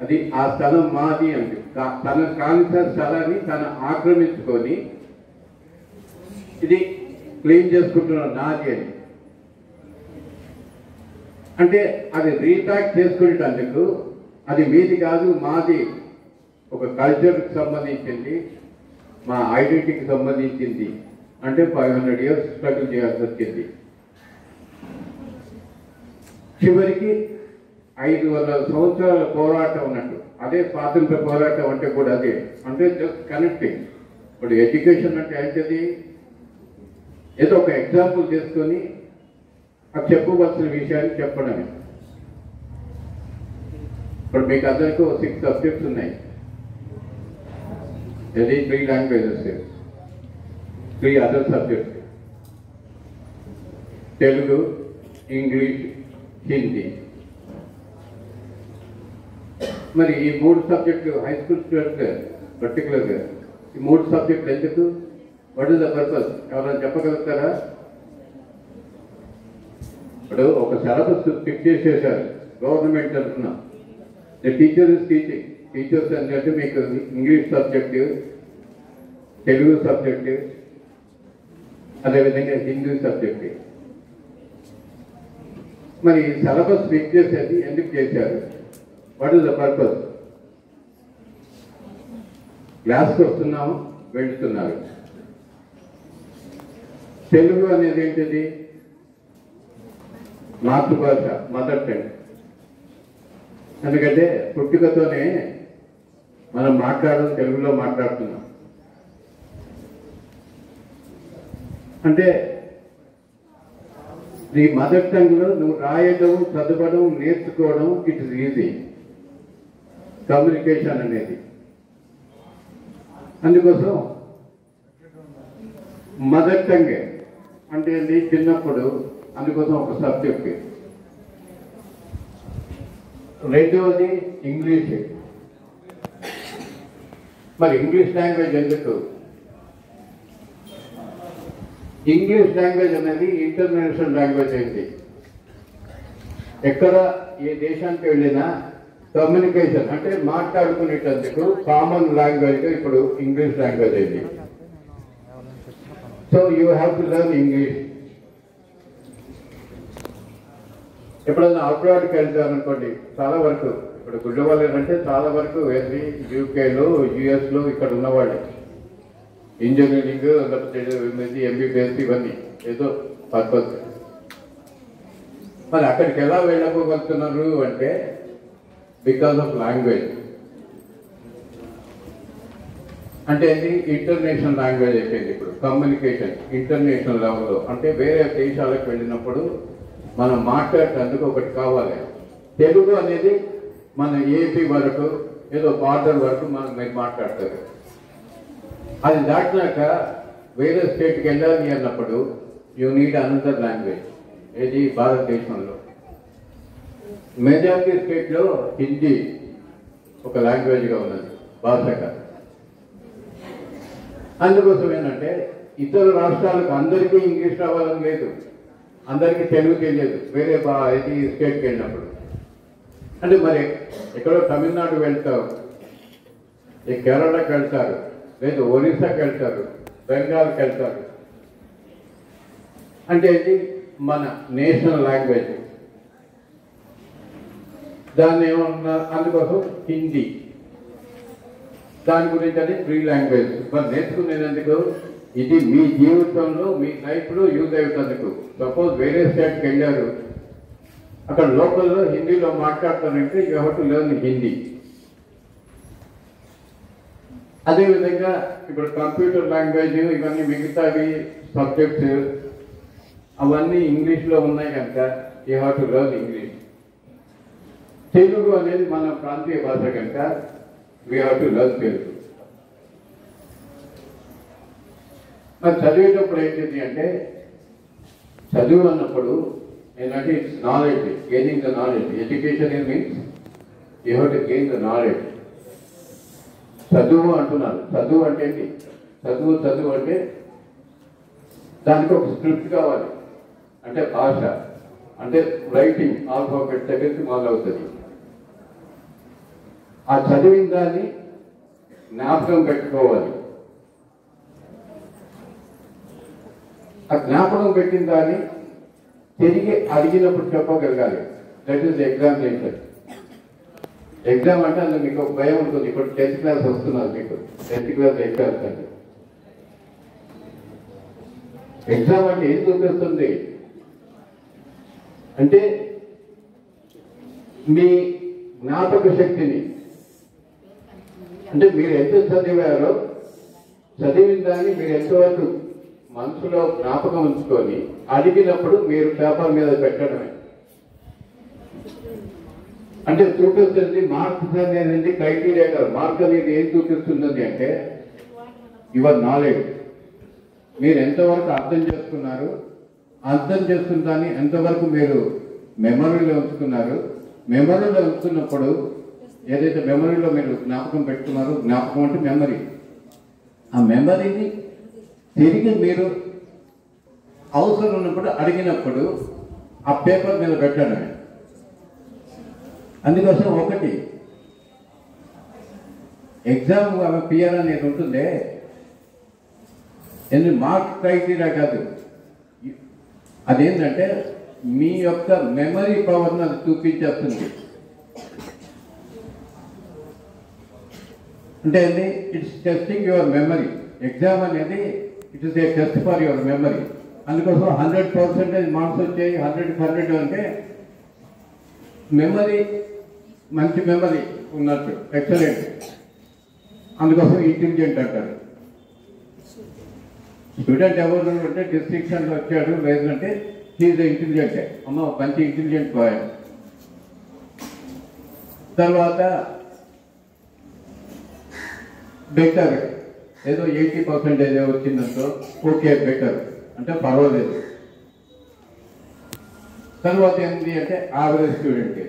అది ఆ స్థలం మాది అంటే తన కాని స్థలాన్ని తను ఆక్రమించుకొని ఇది క్లెయిమ్ చేసుకుంటున్నాడు నాది అని. అంటే అది రీప్యాక్ చేసుకునేటందుకు అది మీది కాదు మాది, ఒక కల్చర్కి సంబంధించింది, మా ఐడెంటిటీకి సంబంధించింది అంటే 500 years స్ట్రగుల్ చేయాల్సి వచ్చింది. చివరికి 500 సంవత్సరాల పోరాటం ఉన్నట్టు. అదే స్వాతంత్ర పోరాటం అంటే కూడా అదే. అంటే జస్ట్ కనెక్టింగ్. ఇప్పుడు ఎడ్యుకేషన్ అంటే ఏంటది? ఏదో ఒక ఎగ్జాంపుల్ చేసుకొని అది చెప్పవలసిన విషయాన్ని చెప్పడమే. ఇప్పుడు మీకు అందరికీ 6 subjects ఉన్నాయి. అది 3 languages, 3 other subjects: Telugu, English, Hindi. మరి ఈ 3 సబ్జెక్టులు హై స్కూల్ స్టూడెంట్స్ పర్టికులర్గా ఈ 3 సబ్జెక్టులు ఎందుకు? What is the purpose? ఎవరైనా చెప్పగలుగుతారా? ఇప్పుడు ఒక సిలబస్ ఫిక్స్ చేసేసారు గవర్నమెంట్ తరఫున. The teacher is teaching. Teachers అంటే మీకు ఇంగ్లీష్ సబ్జెక్టు, తెలుగు సబ్జెక్టు, అదేవిధంగా హిందీ సబ్జెక్టు. మరి సిలబస్ ఫిక్స్ చేసేది ఎందుకు చేశారు? What is the purpose? క్లాస్కి వస్తున్నాము, వెళ్తున్నారు. తెలుగు అనేది ఏంటిది? మాతృభాష, మదర్ టంగ్. ఎందుకంటే పుట్టుకతోనే మనం మాట్లాడడం తెలుగులో మాట్లాడుతున్నాం. అంటే ఈ మదర్ టంగ్లో నువ్వు రాయడం, చదవడం, నేర్చుకోవడం ఇట్ ఇస్ ఈజీ. కమ్యూనికేషన్ అనేది అందుకోసం మదర్ టంగ్ అంటే ఏంటి? చిన్నప్పుడు అందుకోసం ఒక సబ్జెక్ట్. రెండవది ఇంగ్లీష్. మరి ఇంగ్లీష్ లాంగ్వేజ్ ఎందుకు? ఇంగ్లీష్ లాంగ్వేజ్ అనేది ఇంటర్నేషనల్ లాంగ్వేజ్ అయింది. ఎక్కడ ఏ దేశానికి వెళ్ళినా కమ్యూనికేషన్ అంటే మాట్లాడుకునేటందుకు కామన్ లాంగ్వేజ్ ఇప్పుడు ఇంగ్లీష్ లాంగ్వేజ్ అయింది. So you have to learn English. ఎప్పుడైనా అబ్రాడ్కి వెళ్తారనుకోండి, చాలా వరకు ఇప్పుడు గుడ్డవాళ్ళు అంటే చాలా వరకు వెళ్ళి యూకేలో, యుఎస్లో ఇక్కడ ఉన్నవాళ్ళు ఇంజనీరింగ్, లేకపోతే ఎంబీబీఎస్ ఇవన్నీ ఏదో పర్పస్. మరి అక్కడికి ఎలా వెళ్ళకపోగలుగుతున్నారు అంటే బికాస్ ఆఫ్ లాంగ్వేజ్. అంటే ఇది ఇంటర్నేషనల్ లాంగ్వేజ్ అయిపోయింది. ఇప్పుడు కమ్యూనికేషన్ ఇంటర్నేషనల్ లెవెల్లో అంటే వేరే దేశాలకు వెళ్ళినప్పుడు మనం మాట్లాడేందుకు ఒకటి కావాలి. తెలుగు అనేది మన ఏపీ వరకు ఏదో బార్డర్ వరకు మీరు మాట్లాడతారు. అది దాటినాక వేరే స్టేట్కి వెళ్ళాలి అన్నప్పుడు యూ నీడ్ అనదర్ లాంగ్వేజ్. ఏది భారతదేశంలో మెజారిటీ స్టేట్లో హిందీ ఒక లాంగ్వేజ్గా ఉన్నది, భాషగా. అందుకోసం ఏంటంటే ఇతర రాష్ట్రాలకు అందరికీ ఇంగ్లీష్ రావాలని లేదు, అందరికీ తెలుగు తెలియదు వేరే ఇది స్టేట్కి వెళ్ళినప్పుడు. అంటే మరి ఎక్కడో తమిళనాడు వెళ్తారు, కేరళకి వెళ్తారు, లేదు ఒరిస్సాకి వెళ్తారు, బెంగాల్కి వెళ్తారు. అంటే ఇది మన నేషనల్ లాంగ్వేజ్. దాన్ని ఏమన్నా అందుకోసం హిందీ, దాని గురించి అది ఫ్రీ లాంగ్వేజ్. మరి నేర్చుకునేందుకు ఇది మీ జీవితంలో మీ లైఫ్లో యూజ్ అవుతుందుకు. సపోజ్ వేరే స్టేట్కి వెళ్ళారు, అక్కడ లోకల్లో హిందీలో మాట్లాడతారంటే you have to learn Hindi. అదేవిధంగా ఇప్పుడు కంప్యూటర్ లాంగ్వేజ్ ఇవన్నీ మిగతావి సబ్జెక్ట్స్ అవన్నీ ఇంగ్లీష్లో ఉన్నాయి కనుక you have to learn English. Telugu అనేది మన ప్రాంతీయ భాష కనుక we have to learn Telugu. మరి చదివేటప్పుడు ఏంటిది అంటే చదువు అన్నప్పుడు ఏంటంటే it's knowledge, gaining the knowledge. Education in means you have to gain the knowledge. చదువు అంటున్నారు. చదువు అంటే ఏంటి? చదువు అంటే దానికి ఒక స్క్రిప్ట్ కావాలి. అంటే భాష అంటే రైటింగ్ ఆల్ఫాబెట్ దగ్గరికి మొదలవుతుంది. ఆ చదివిన దాన్ని జ్ఞాపకం పెట్టుకోవాలి. ఆ జ్ఞాపకం పెట్టిన దాన్ని తిరిగి అడిగినప్పుడు చెప్పగలగాలి. That is examination. ఎగ్జామ్ అంటే అందులో మీకు ఒక భయం ఉంటుంది. ఇప్పుడు 10th క్లాస్ వస్తున్నారు, మీకు 10th క్లాస్ ఎగ్జామ్స్ అంటే ఎగ్జామ్ అంటే ఏం చూపిస్తుంది అంటే మీ జ్ఞాపక శక్తిని, అంటే మీరు ఎంత చదివారో చదివిన దాన్ని మీరు ఎంతవరకు మనసులో జ్ఞాపకం ఉంచుకొని అడిగినప్పుడు మీరు పేపర్ మీద పెట్టడమే. అంటే చూపిస్తుంది మార్క్స్ అనేది క్రైటీరియా కాదు. మార్క్ అనేది ఏం చూపిస్తుంది అంటే యువర్ నాలెడ్జ్. మీరు ఎంతవరకు అర్థం చేసుకున్నారు, అర్థం చేసుకున్న దాన్ని ఎంతవరకు మీరు మెమరీలో ఉంచుకున్నారు. మెమరీలో ఉంచుకున్నప్పుడు ఏదైతే మెమరీలో మీరు జ్ఞాపకం పెట్టుకున్నారో, జ్ఞాపకం అంటే మెమరీ, ఆ మెమరీని తిరిగి మీరు అవసరం ఉన్నప్పుడు అడిగినప్పుడు ఆ పేపర్ మీద పెట్టడమే. అందుకోసం ఒకటి ఎగ్జామ్ పిఆర్ అనేది ఉంటుందే, ఎన్ని మార్క్ క్రైటీరియా కాదు, అదేంటంటే మీ యొక్క మెమరీ పవర్ని అది చూపించేస్తుంది. అంటే ఏంటి, it's testing your memory. Exam అనేది it is a test for your memory. అందుకోసం 100% మార్క్స్ వచ్చాయి, 100కి 100 అంటే మెమరీ మంచి మెమరీ ఉన్నట్టు, ఎక్సలెంట్. అందుకోసం ఇంటెలిజెంట్ అంటారు. స్టూడెంట్ ఎవరు అంటే డిస్ట్రిక్షన్లో వచ్చాడు, లేదంటే హీజ్ ఇంటెలిజెంట్, అమ్మ మంచి ఇంటెలిజెంట్ బాయ్. తర్వాత బెటర్, ఏదో 80% వచ్చిందంతో ఓకే బెటర్ అంటే పర్వాలేదు. తర్వాత ఏంటి అంటే యావరేజ్ స్టూడెంట్.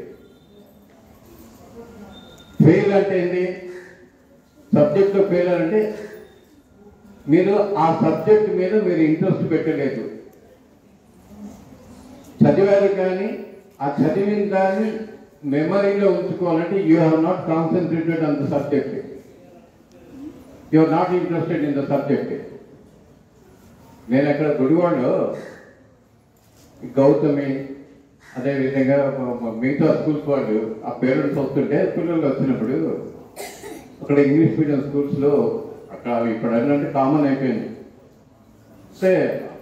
ఫెయిల్ అంటే ఏంటి, సబ్జెక్ట్లో ఫెయిల్ అంటే మీరు ఆ సబ్జెక్ట్ మీద మీరు ఇంట్రెస్ట్ పెట్టలేదు, చదివారు కానీ ఆ చదివిన దాన్ని మెమరీలో ఉంచుకోవాలంటే you have not concentrated on the subject, you are not interested in the subject. నేను అక్కడ గుడివాడలో గౌతమి, అదేవిధంగా మిగతా స్కూల్స్ వాళ్ళు ఆ పేరెంట్స్ వస్తుంటే పిల్లలు వచ్చినప్పుడు అక్కడ ఇంగ్లీష్ మీడియం స్కూల్స్లో అక్కడ ఇప్పుడు ఏంటంటే కామన్ అయిపోయింది. సే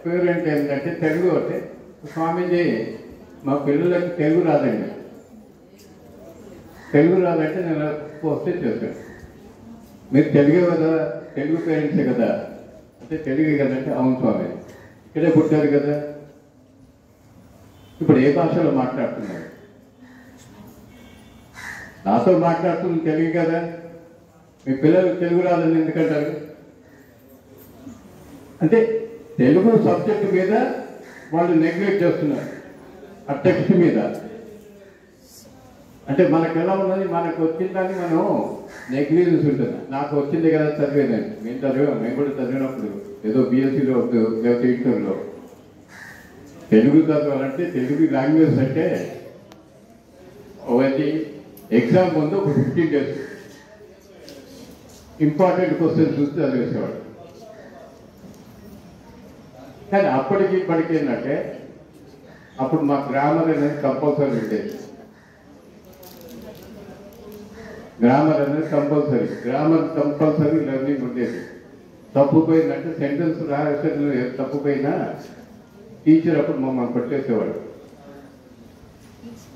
పేరెంట్ ఏంటంటే తెలుగు అంటే, స్వామీజీ మా పిల్లలకి తెలుగు రాదండి, తెలుగు రాదంటే నేను వస్తే చేశాను. మీరు తెలుగే కదా, తెలుగు పేరెంట్సే కదా అంటే తెలుగే కదంటే అవును స్వామి, ఇక్కడే పుట్టారు కదా. ఇప్పుడు ఏ భాషలో మాట్లాడుతున్నారు, నాతో మాట్లాడుతుంది తెలుగు కదా, మీ పిల్లలకు తెలుగు రాదని ఎందుకంటారు? అంటే తెలుగు సబ్జెక్ట్ మీద వాళ్ళు నెగ్లెక్ట్ చేస్తున్నారు, ఆ టెక్స్ట్ మీద. అంటే మనకు ఎలా ఉన్నది, మనకు వచ్చిందని మనం నెగ్లిజెన్స్ ఉంటుంది. నాకు వచ్చింది కదా చదివేదండి, మేము కూడా చదివినప్పుడు ఏదో బిఎస్సీలో లేకపోతే ఇంటర్లో తెలుగు చదవాలంటే తెలుగు లాంగ్వేజ్ అంటే ఒకటి ఎగ్జామ్ ముందు ఒక 15 days ఇంపార్టెంట్ క్వశ్చన్స్ చూస్తే చదివేసేవాడు. కానీ అప్పటికి ఇప్పటికి ఏంటంటే అప్పుడు మా గ్రామర్ అనేది కంపల్సరీ ఉండేది, గ్రామర్ అనేది కంపల్సరీ లెర్నింగ్ ఉండేది. తప్పుపోయిందంటే సెంటెన్స్ రాసేది తప్పుపోయినా టీచర్ అప్పుడు మమ్మల్ని పట్టేసేవాడు,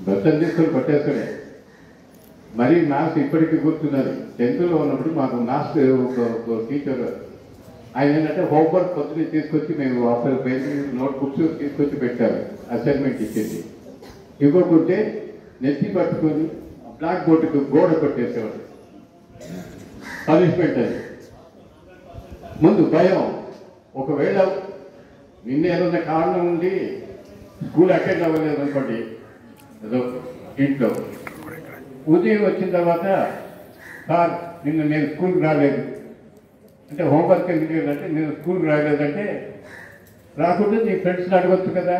బస్సులు తీసుకొని పట్టేస్తాడే. మరీ మ్యాథ్స్ ఇప్పటికీ గుర్తున్నది. 10th ఉన్నప్పుడు మాకు మ్యాథ్స్ ఒక టీచర్, ఆయన ఏంటంటే హోంవర్క్ పొద్దున తీసుకొచ్చి మేము ఆఫర్ నోట్బుక్స్ తీసుకొచ్చి పెట్టారు, అసైన్మెంట్ ఇచ్చింది. ఇవ్వకుంటే నెత్తి పట్టుకొని బ్లాక్ బోర్డుకు గోడ కొట్టేసేవాడు, పనిష్మెంట్ అది. ముందు భయం, ఒకవేళ నిన్నేదన్నా కారణం ఉండి స్కూల్ అటెండ్ అవ్వలేదు అనుకోండి, ఏదో ఇంట్లో ఉదయం వచ్చిన తర్వాత సార్ నేను స్కూల్కి రాలేదు అంటే, హోంవర్క్ ఎందుకు లేదంటే నేను స్కూల్కి రాలేదంటే, రాకుండా నీ ఫ్రెండ్స్ని అడగొచ్చు కదా,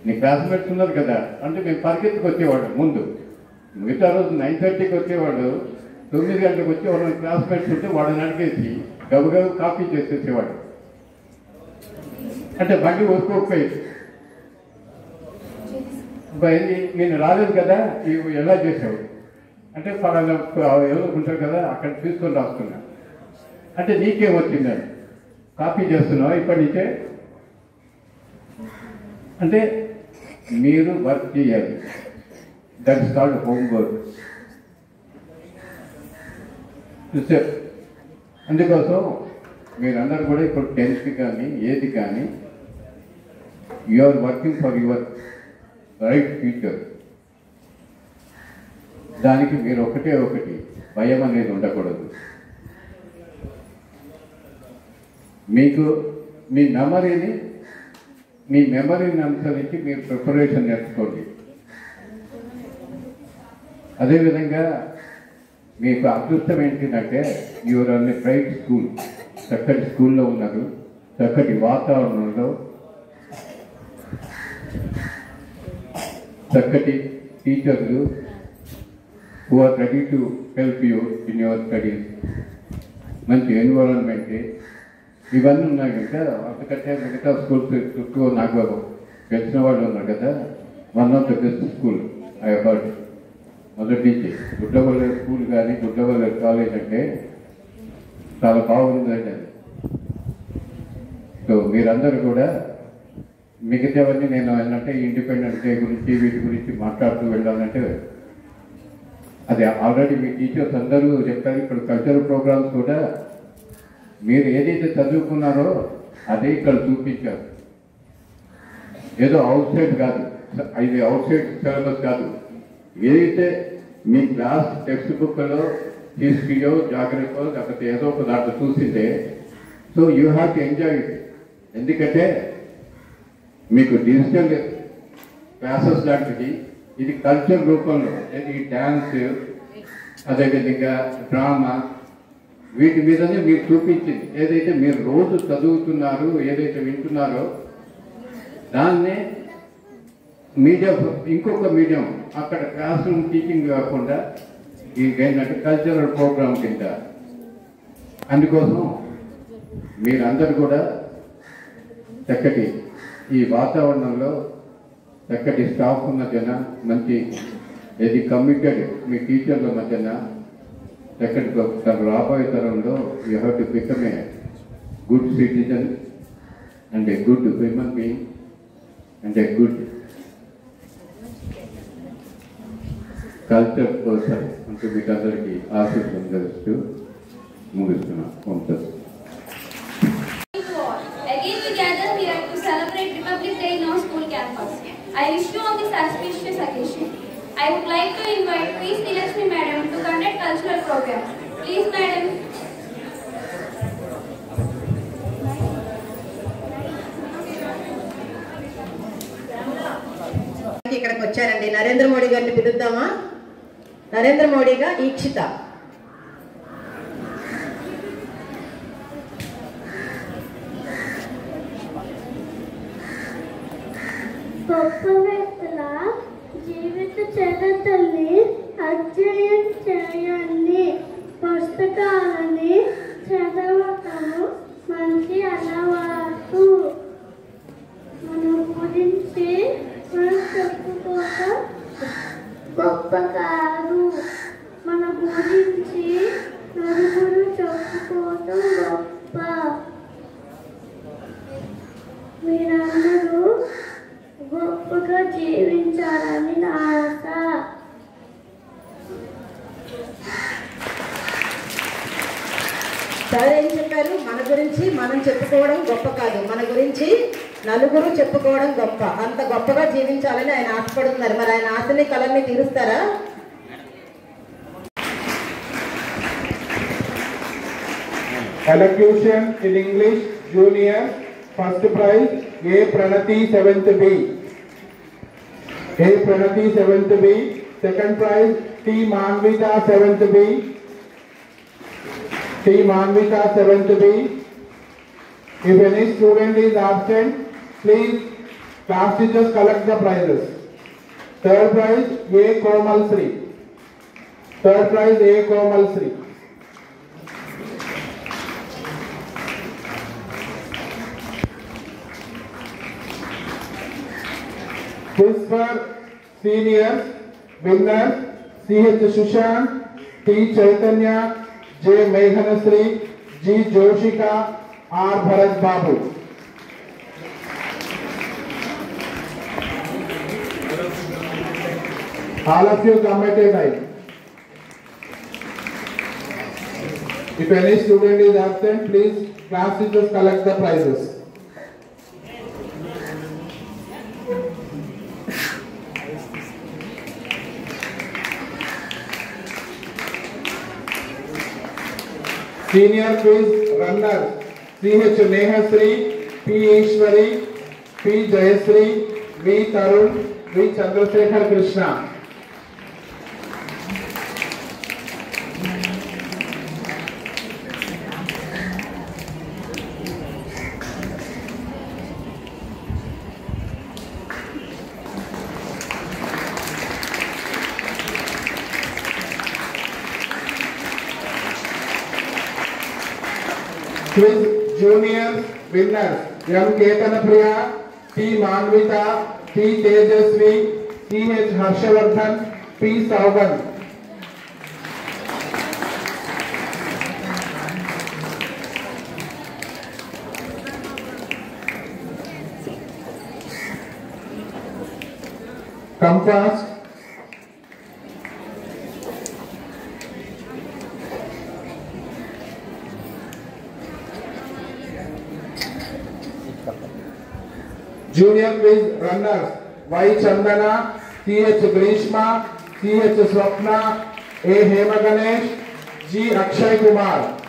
నీ క్లాస్మేట్స్ ఉన్నారు కదా అంటే మేము పరిగెత్తుకు వచ్చేవాడు. ముందు మిగతా రోజు 9:30కి వచ్చేవాడు, 9 గంటలకు వచ్చి వాళ్ళ క్లాస్మేట్స్ ఉంటే వాడిని అడిగేసి గబగబ కాపీ చేసేసేవాడు. అంటే బండి ఒప్పుకోకపోయేది. నేను రాలేదు కదా, ఇవి ఎలా చేసావు అంటే పలానా ఎవరు ఉంటారు కదా అక్కడ తీసుకొని రాస్తున్నా అంటే, నీకేం వచ్చిందని కాపీ చేస్తున్నావు ఇప్పటి నుంచే అంటే మీరు వర్క్ చేయాలి. That is called homework. అందుకోసం మీరందరూ కూడా ఇప్పుడు 10th కానీ 8th కానీ you are working for your right future. దానికి మీరు ఒకటి భయం అనేది ఉండకూడదు. మీకు మీ మెమరీని అనుసరించి మీరు ప్రిపరేషన్ నేర్చుకోండి. అదేవిధంగా మీకు అదృష్టం ఏంటంటే యువర్ అన్ని ప్రైవేట్ స్కూల్, చక్కటి స్కూల్లో ఉన్నారు, చక్కటి వాతావరణంలో చక్కటి టీచర్లు who are ready to help you in your studies, మంచి ఎన్విరాన్మెంట్, ఇవన్నీ ఉన్నాయి కనుక అంతకంటే మిగతా స్కూల్స్ చుట్టూ నాకు తెలిసిన వాళ్ళు ఉన్నారు కదా. One of the best school I heard మొదటి నుంచి. గుడ్లవల్లి స్కూల్ కానీ గుడ్లవల్లి కాలేజ్ అంటే చాలా బాగుందండి అది. సో మీరందరూ కూడా మిగతావన్నీ నేను ఏంటంటే ఇండిపెండెన్స్ డే గురించి వీటి గురించి మాట్లాడుతూ వెళ్ళాలంటే అది ఆల్రెడీ మీ టీచర్స్ అందరూ చెప్పారు. ఇప్పుడు కల్చరల్ ప్రోగ్రామ్స్ కూడా మీరు ఏదైతే చదువుకున్నారో అదే ఇక్కడ చూపించారు. ఏదో అవుట్ సైడ్ కాదు, ఇది అవుట్ సైడ్ సిలబస్ కాదు. ఏదైతే మీ క్లాస్ టెక్స్ట్ బుక్లో హిస్టరీయో జాగ్రఫీయో లేకపోతే ఏదో ఒక దాంట్లో చూసిందే, so you have to enjoy it. ఎందుకంటే మీకు డిజిటల్ క్లాసెస్ లాంటిది, ఇది కల్చర్ రూపంలో, ఈ డ్యాన్స్ అదేవిధంగా డ్రామా వీటి మీదనే మీరు చూపించింది. ఏదైతే మీరు రోజు చదువుతున్నారు, ఏదైతే వింటున్నారో దాన్నే మీడియం, ఇంకొక మీడియం అక్కడ క్లాస్ రూమ్ టీచింగ్ కాకుండా ఏంటంటే కల్చరల్ ప్రోగ్రామ్ కింద. అందుకోసం మీరందరూ కూడా చక్కటి ఈ వాతావరణంలో చక్కటి స్టాఫ్ మధ్యన మంచి ఏది కమిటెడ్ మీ టీచర్ల మధ్యన చక్కటి రాబోయే తరంలో you have to become a good citizen and a good human being and a good culture person అంటూ మీకు అందరికీ ఆశీస్సులు తెలుస్తూ ముగిస్తున్నాం. పంపుతారు. Again we gather here to celebrate Republic Day in our school campus. I wish you on this auspicious occasion. I would like to invite P. Srilakshmi Madam to conduct cultural program. Please, Madam. ఇక్కడికి వచ్చారండి. నరేంద్ర మోడీ గారిని పిలుద్దామా? నరేంద్ర మోడీగా ఈక్షిత. గొప్ప వ్యక్తుల జీవిత చరిత్రల్ని అధ్యయనం చేయండి. పుస్తకాలని చదవటం మంచి అలవాటు. మన గురించి మనం చెప్పుకోవటం గొప్ప కాదు. మన గురించి నలుగురు చెప్పుకోవటం గొప్ప. మీరందరూ గొప్పగా జీవించాలని నా ఆశ. సార్ ఏం చెప్పారు? మన గురించి మనం చెప్పుకోవడం గొప్ప కాదు, మన గురించి నలుగురు చెప్పుకోవడం గొప్ప. అంత గొప్పగా జీవించాలని ఆయన ఆశపడుతున్నారు. మరి ఆయన ఆశని కలల్ని తీరుస్తారా? Elocution in English Junior, first prize A. Pranati 7th B. A. Pranati 7th B. Second prize T. Manvita 7th B. T. Manvita 7th B. If any student is absent, please class teachers collect the prizes. Third prize A. Komal Sri. Third prize A. Komal Sri. This for seniors, winners C.H. Sushant, T. Chaitanya, J. Meghanasri, G. Joshika, R. Bharat Babu. All of you come at a time. If any student is absent, please class teachers collect the prizes. Senior quiz runners C.H. Nehasri, P. Ishwari, P. Jayasri, V. Tarun, V. Chandrasekhar Krishna. Quiz Juniors winners M. Ketanapriya, T. Manvita, T. Tejasvi, T. H. Harshavardhan, P. Saugan. Come fast. Junior quiz runners Y. Chandana, C. H. Grishma, C. H. Swapna, A. Hema Ganesh, G. Akshay Kumar.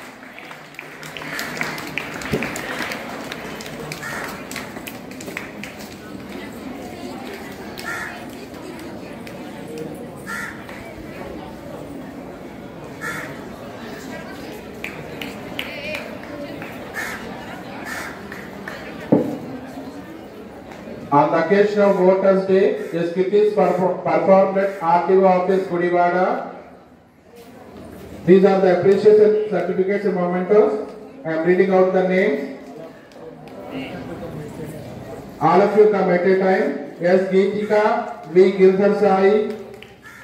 On the occasion of Voters Day, a skit is performed at RTO office Gudivada. These are the appreciation certificates and mementos. I am reading out the names. All of you come at a time. S. Geetika, V. Girdhar Sai,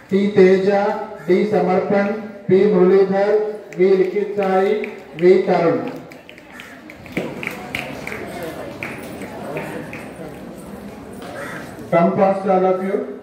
T. Teja, D. Samarpan, P. Muralidhar, V. Likit Sai, V. Tarun. Come fast, all of you.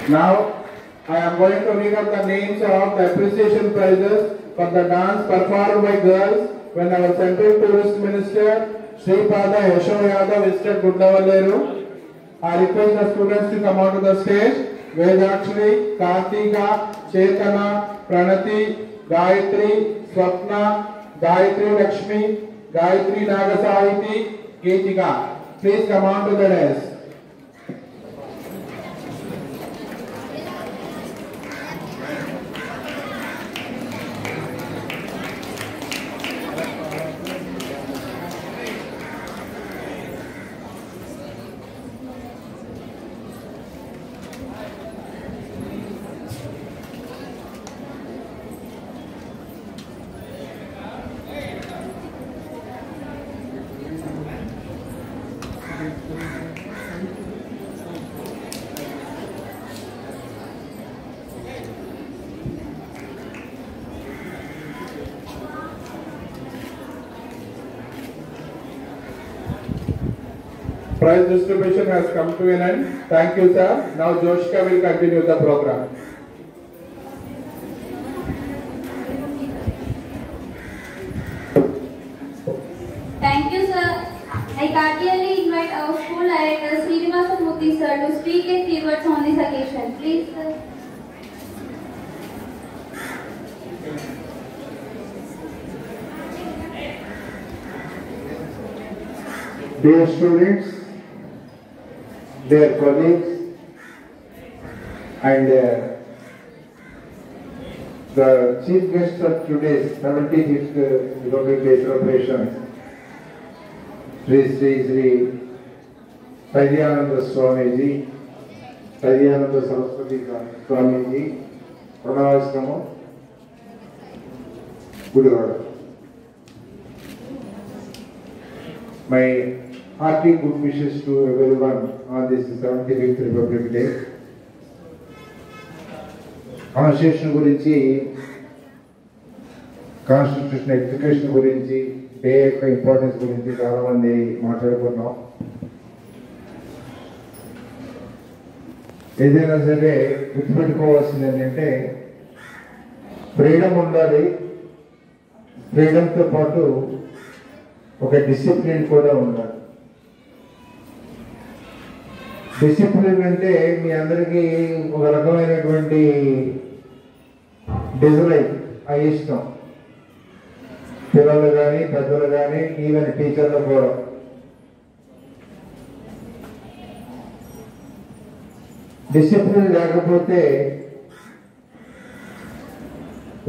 Now, I am going to read out the names of the appreciation prizes for the dance performed by girls when our Central Tourist Minister, Sripada Yasho Yadav, visited Gundavaleru. I request the students to come onto the stage. Vedakshri, Kartika, Chetana, Pranati, Gayatri, Swapna, Gayatri Lakshmi, Gayatri Nagasahiti, Geetika. Please come on to the desk. Prize distribution has come to an end. Thank you, sir. Now Joshika will continue the program. Thank you, sir. I cordially invite our school director, Srinivasa Murthy, sir, to speak a few words on this occasion. Please, sir. Dear students, dear colleagues, and the chief guest of today's 75th Republic Day celebration, Sri Padyananda Swamiji, Padyananda Saraswati Swamiji, Pranavashrama, Gudivada. My hearty good wishes to everyone on this 75th Republic Day. Constitution గురించి, constitution education గురించి, day యొక్క importance గురించి చాలా మంది మాట్లాడుకున్నాం. ఏదైనా సరే గుర్తుపెట్టుకోవాల్సింది ఏంటంటే ఫ్రీడమ్ ఉండాలి, ఫ్రీడమ్తో పాటు ఒక డిసిప్లిన్ కూడా ఉండాలి. డిసిప్లిన్ అంటే మీ అందరికీ ఒక రకమైనటువంటి డిజలైట్, అయిష్టం. పిల్లలు కానీ పెద్దలు కానీ ఈవెన్ టీచర్లు కూడా. డిసిప్లిన్ లేకపోతే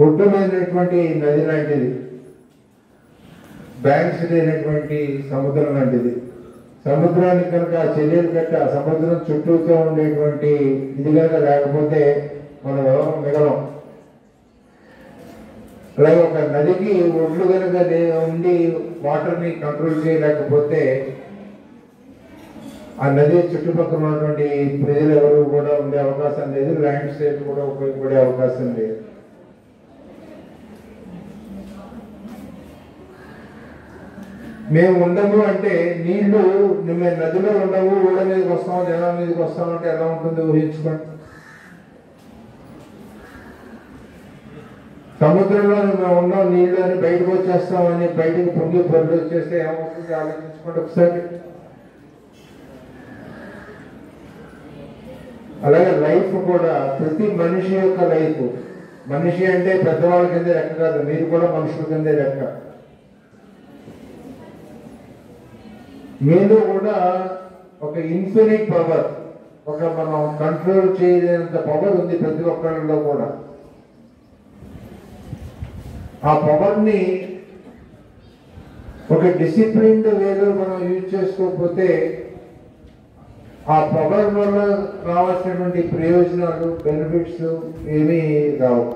ఒడ్డుమైనటువంటి నది లాంటిది, బ్యాంక్స్ లేనటువంటి సముద్రం లాంటిది. సముద్రానికి కనుక ఆ చర్యలు కట్ట సముద్రం చుట్టూతో ఉండేటువంటి ఇది కనుక లేకపోతే మనం మిగలం. అలాగే ఒక నదికి ఒడ్లు కనుక ఉండి వాటర్ని కంట్రోల్ చేయలేకపోతే ఆ నది చుట్టుపక్కల ఉన్నటువంటి ప్రజలు ఎవరు కూడా ఉండే అవకాశం లేదు, ల్యాండ్ స్టేట్ కూడా ఉపయోగపడే అవకాశం లేదు. మేము ఉండము అంటే నీళ్లు మేము నదిలో ఉండము, ఊళ్ళ మీదకి వస్తాము, జనాల మీదకి వస్తామంటే ఎలా ఉంటుందో ఊహించుకోండి. సముద్రంలో మేము ఉన్నాం, నీళ్ళు అని బయటకు వచ్చేస్తామని బయటకు పొంగి పొరలు వచ్చేస్తే ఏమవుతుంది ఆలోచించుకోండి ఒకసారి. అలాగే లైఫ్ కూడా, ప్రతి మనిషి యొక్క లైఫ్, మనిషి అంటే పెద్దవాళ్ళ కిందే లెక్క కాదు, మీరు కూడా మనుషుల కిందే లెక్క. మీలో కూడా ఒక ఇన్ఫినిట్ పవర్, ఒక మనం కంట్రోల్ చేయలేనంత పవర్ ఉంది ప్రతి ఒక్కరిలో కూడా. ఆ పవర్ని ఒక డిసిప్లిన్డ్ వేలో మనం యూజ్ చేసుకోకపోతే ఆ పవర్ వల్ల రావాల్సినటువంటి ప్రయోజనాలు, బెనిఫిట్స్ ఏమీ రావు.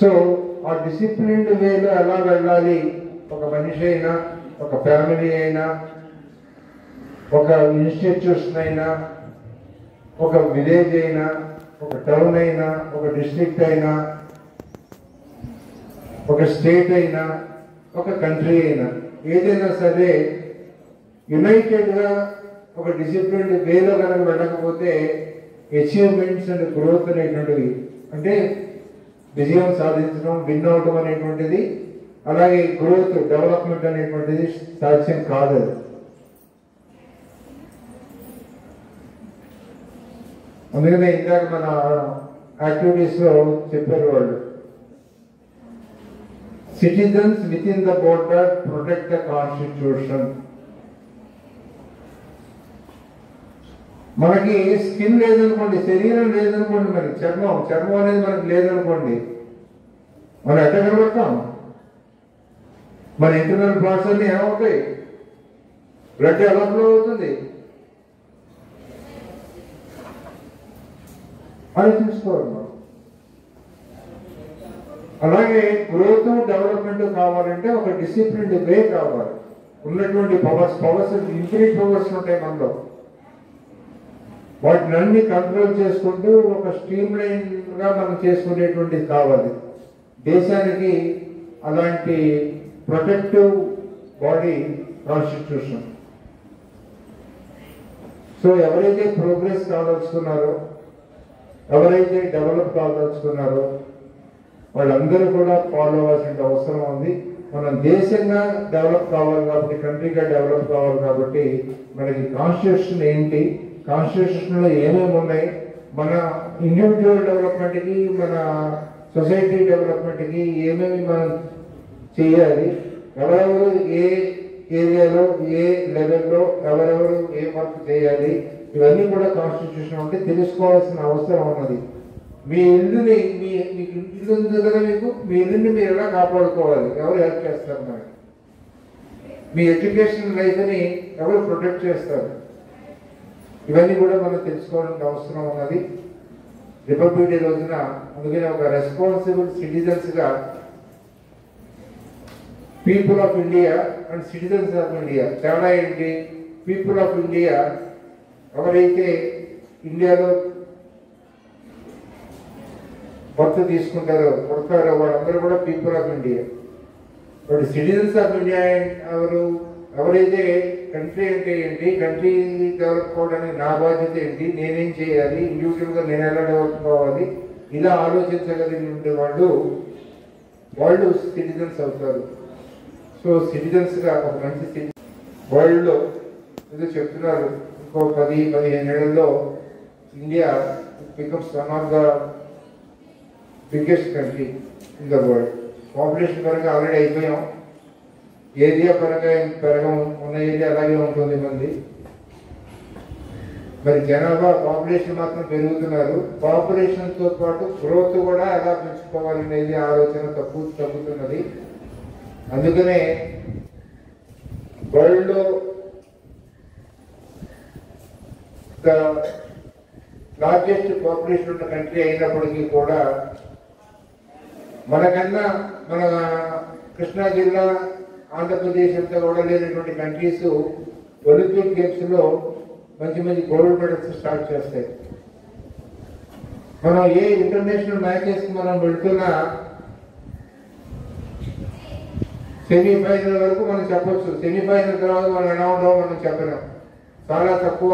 సో ఆ డిసిప్లిన్డ్ వేలో ఎలా వెళ్ళాలి, ఒక మనిషి అయినా, ఒక ఫ్యామిలీ అయినా, ఒక ఇన్స్టిట్యూషన్ అయినా, ఒక విలేజ్ అయినా, ఒక టౌన్ అయినా, ఒక డిస్ట్రిక్ట్ అయినా, ఒక స్టేట్ అయినా, ఒక కంట్రీ అయినా, ఏదైనా సరే యునైటెడ్గా ఒక డిసిప్లిన్ వేలో కనుక వెళ్ళకపోతే అచీవ్మెంట్స్ అండ్ గ్రోత్ అనేటువంటివి, అంటే విజయం సాధించడం, విన్ అవడం అనేటువంటిది, అలాగే గ్రోత్, డెవలప్మెంట్ అనేటువంటిది సాధ్యం కాదు. అందుకనే ఇందాక మన యాక్టివిటీస్లో చెప్పారు వాళ్ళు, citizens with in the border protect the constitution. మనకి స్కిన్ లేదనుకోండి, శరీరం లేదనుకోండి, మరి చర్మం అనేది మనకి లేదనుకోండి, మనం ఎట్లా కనబడతాం? మన ఇంటర్నల్ పార్ట్స్ అన్ని ఏమవుతాయి? బ్లడ్ ఎలా ఫ్లో అవుతుంది అని చూసుకోవాలి మనం. అలాగే గ్రోత్, డెవలప్మెంట్ కావాలంటే ఒక డిసిప్లిన్డ్ వే కావాలి. ఉన్నటువంటి పవర్స్ ఇన్ఫినిట్ పవర్స్ ఉంటాయి మనలో, వాటిని అన్ని కంట్రోల్ చేసుకుంటూ ఒక స్ట్రీమ్ లైన్ గా మనం చేసుకునేటువంటిది కావాలి. దేశానికి అలాంటి ప్రొటెక్టివ్ బాడీ కాన్స్టిట్యూషన్. సో ఎవరైతే ప్రోగ్రెస్ కాదలుచుకున్నారో, ఎవరైతే డెవలప్ కాదలుచుకున్నారో వాళ్ళందరూ కూడా ఫాలో అవ్వాల్సిన అవసరం ఉంది. మనం దేశంగా డెవలప్ కావాలి కాబట్టి, కంట్రీగా డెవలప్ కావాలి కాబట్టి మనకి కాన్స్టిట్యూషన్ ఏంటి, కాన్స్టిట్యూషన్లో ఏమేమి ఉన్నాయి, మన ఇండివిజువల్ డెవలప్మెంట్కి, మన సొసైటీ డెవలప్మెంట్కి ఏమేమి మనం చేయాలి, ఎవరెవరు ఏ ఏరియాలో ఏ లెవెల్లో ఎవరెవరు ఏ వర్క్ చేయాలి, ఇవన్నీ కూడా కాన్స్టిట్యూషన్ అంటే తెలుసుకోవాల్సిన అవసరం ఉన్నది. మీ ఇల్లుని మీకు ఇల్లు ఉంది కదా, మీ ఇల్లుని మీరు ఎలా కాపాడుకోవాలి, ఎవరు హెల్ప్ చేస్తారు మనకి, మీ ఎడ్యుకేషన్ లైఫ్ని ఎవరు ప్రొటెక్ట్ చేస్తారు, ఇవన్నీ కూడా మనం తెలుసుకోవాల్సిన అవసరం ఉన్నది. రిపబ్లిక్ డే రోజున అందుకనే ఒక రెస్పాన్సిబుల్ సిటిజన్స్గా people of India and citizens of India తేడా ఏంటి? పీపుల్ ఆఫ్ ఇండియా ఎవరైతే ఇండియాలో బర్త్ తీసుకుంటారో, పుడతారో వాళ్ళందరూ కూడా people of India. But citizens of India ఎవరైతే కంట్రీ అంటే ఏంటి, కంట్రీ డెవలప్ కావడానికి నా బాధ్యత ఏంటి, నేనేం చేయాలి, ఇండివిజువల్గా నేను ఎలా డెవలప్ కావాలి, ఇలా ఆలోచించగలిగిన వాళ్ళు సిటిజన్స్ అవుతారు. సో సిటిజన్స్గా ఒక మంచి వరల్డ్లో ఏదో చెప్తున్నారు, ఇంకో 10-15 ఏళ్లలో India becomes one of the biggest country in the world. Population పరంగా ఆల్రెడీ అయిపోయాం, ఏరియా పరంగా ఉన్న ఏరియా అలాగే ఉంటుంది మంది. మరి జనాభా పాపులేషన్ మాత్రం పెరుగుతున్నారు. పాపులేషన్తో పాటు గ్రోత్ కూడా ఎలా పెంచుకోవాలనేది ఆలోచన తగ్గుతున్నది. అందుకనే వరల్డ్లో ద లార్జెస్ట్ పాపులేషన్ ఉన్న కంట్రీ అయినప్పటికీ కూడా మనకన్నా మన కృష్ణా జిల్లా, ఆంధ్రప్రదేశ్ అంతా కూడా లేనటువంటి కంట్రీస్ ఒలింపిక్ గేమ్స్లో మంచి మంచి గోల్డ్ మెడల్స్ స్టార్ట్ చేస్తాయి. మనం ఏ ఇంటర్నేషనల్ మ్యాచెస్కి మనం వెళ్తున్నా సెమీఫైనల్ వరకు మనం చెప్పొచ్చు. సెమీఫైనల్ తర్వాత మనం ఎలా ఉండవో మనం చెప్పలేం. చాలా తక్కువ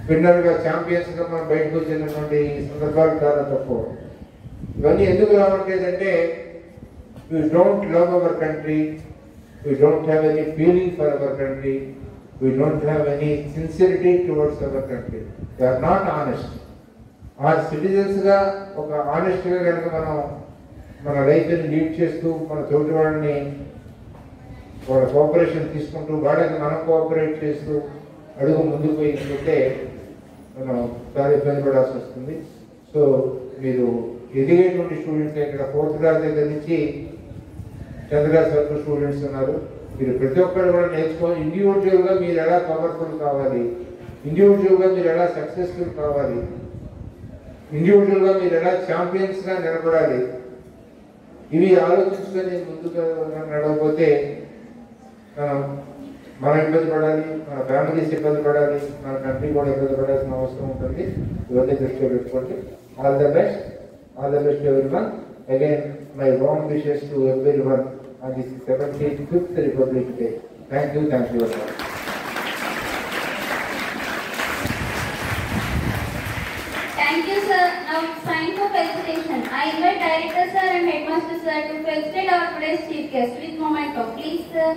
విన్నర్గా, ఛాంపియన్స్గా మనం బయటకు వచ్చినటువంటి సందర్భాలు చాలా తక్కువ. ఇవన్నీ ఎందుకు రావట్లేదంటే we don't love our country, we don't have any feeling for our country, we don't have any sincerity towards our country. We are not honest. Our citizens గా ఒక ఆనెస్ట్ గా కనుక మనం మన లైఫ్ ని లీడ్ చేస్తూ మన తోటి వాళ్ళని వాళ్ళ కోఆపరేషన్ తీసుకుంటూ వాళ్ళకి మనం కోఆపరేట్ చేస్తూ అడుగు ముందుకు పోయిపోతే మనం చాలా ఇబ్బంది పడాల్సి వస్తుంది. సో మీరు ఎదిగేటువంటి స్టూడెంట్స్ ఇక్కడ 4th క్లాస్ దగ్గర నుంచి 10th క్లాస్ వరకు స్టూడెంట్స్ ఉన్నారు. మీరు ప్రతి ఒక్కరు కూడా నేర్చుకోవాలి. ఇండివిజువల్గా మీరు ఎలా పవర్ఫుల్ కావాలి, ఇండివిజువల్గా మీరు ఎలా సక్సెస్ఫుల్ కావాలి, ఇండివిజువల్గా మీరు ఎలా ఛాంపియన్స్గా నిలబడాలి, ఇవి ఆలోచించుకొని ముందుగా నడవకపోతే మనం ఇబ్బంది పడాలి, మన ఫ్యామిలీస్ ఇబ్బంది పడాలి, మన కంట్రీ కూడా ఇబ్బంది పడాల్సిన అవసరం ఉంటుంది. ఇవన్నీ దృష్టిలో పెట్టుకోండి. All the best, all the best everyone. Again, my warm wishes to everyone on this 75th Republic Day. Thank you very much. Thank you, sir. Now it's time for felicitation. I invite Director Sir and Headmaster Sir to felicitate our today's chief guest with moment of please, sir.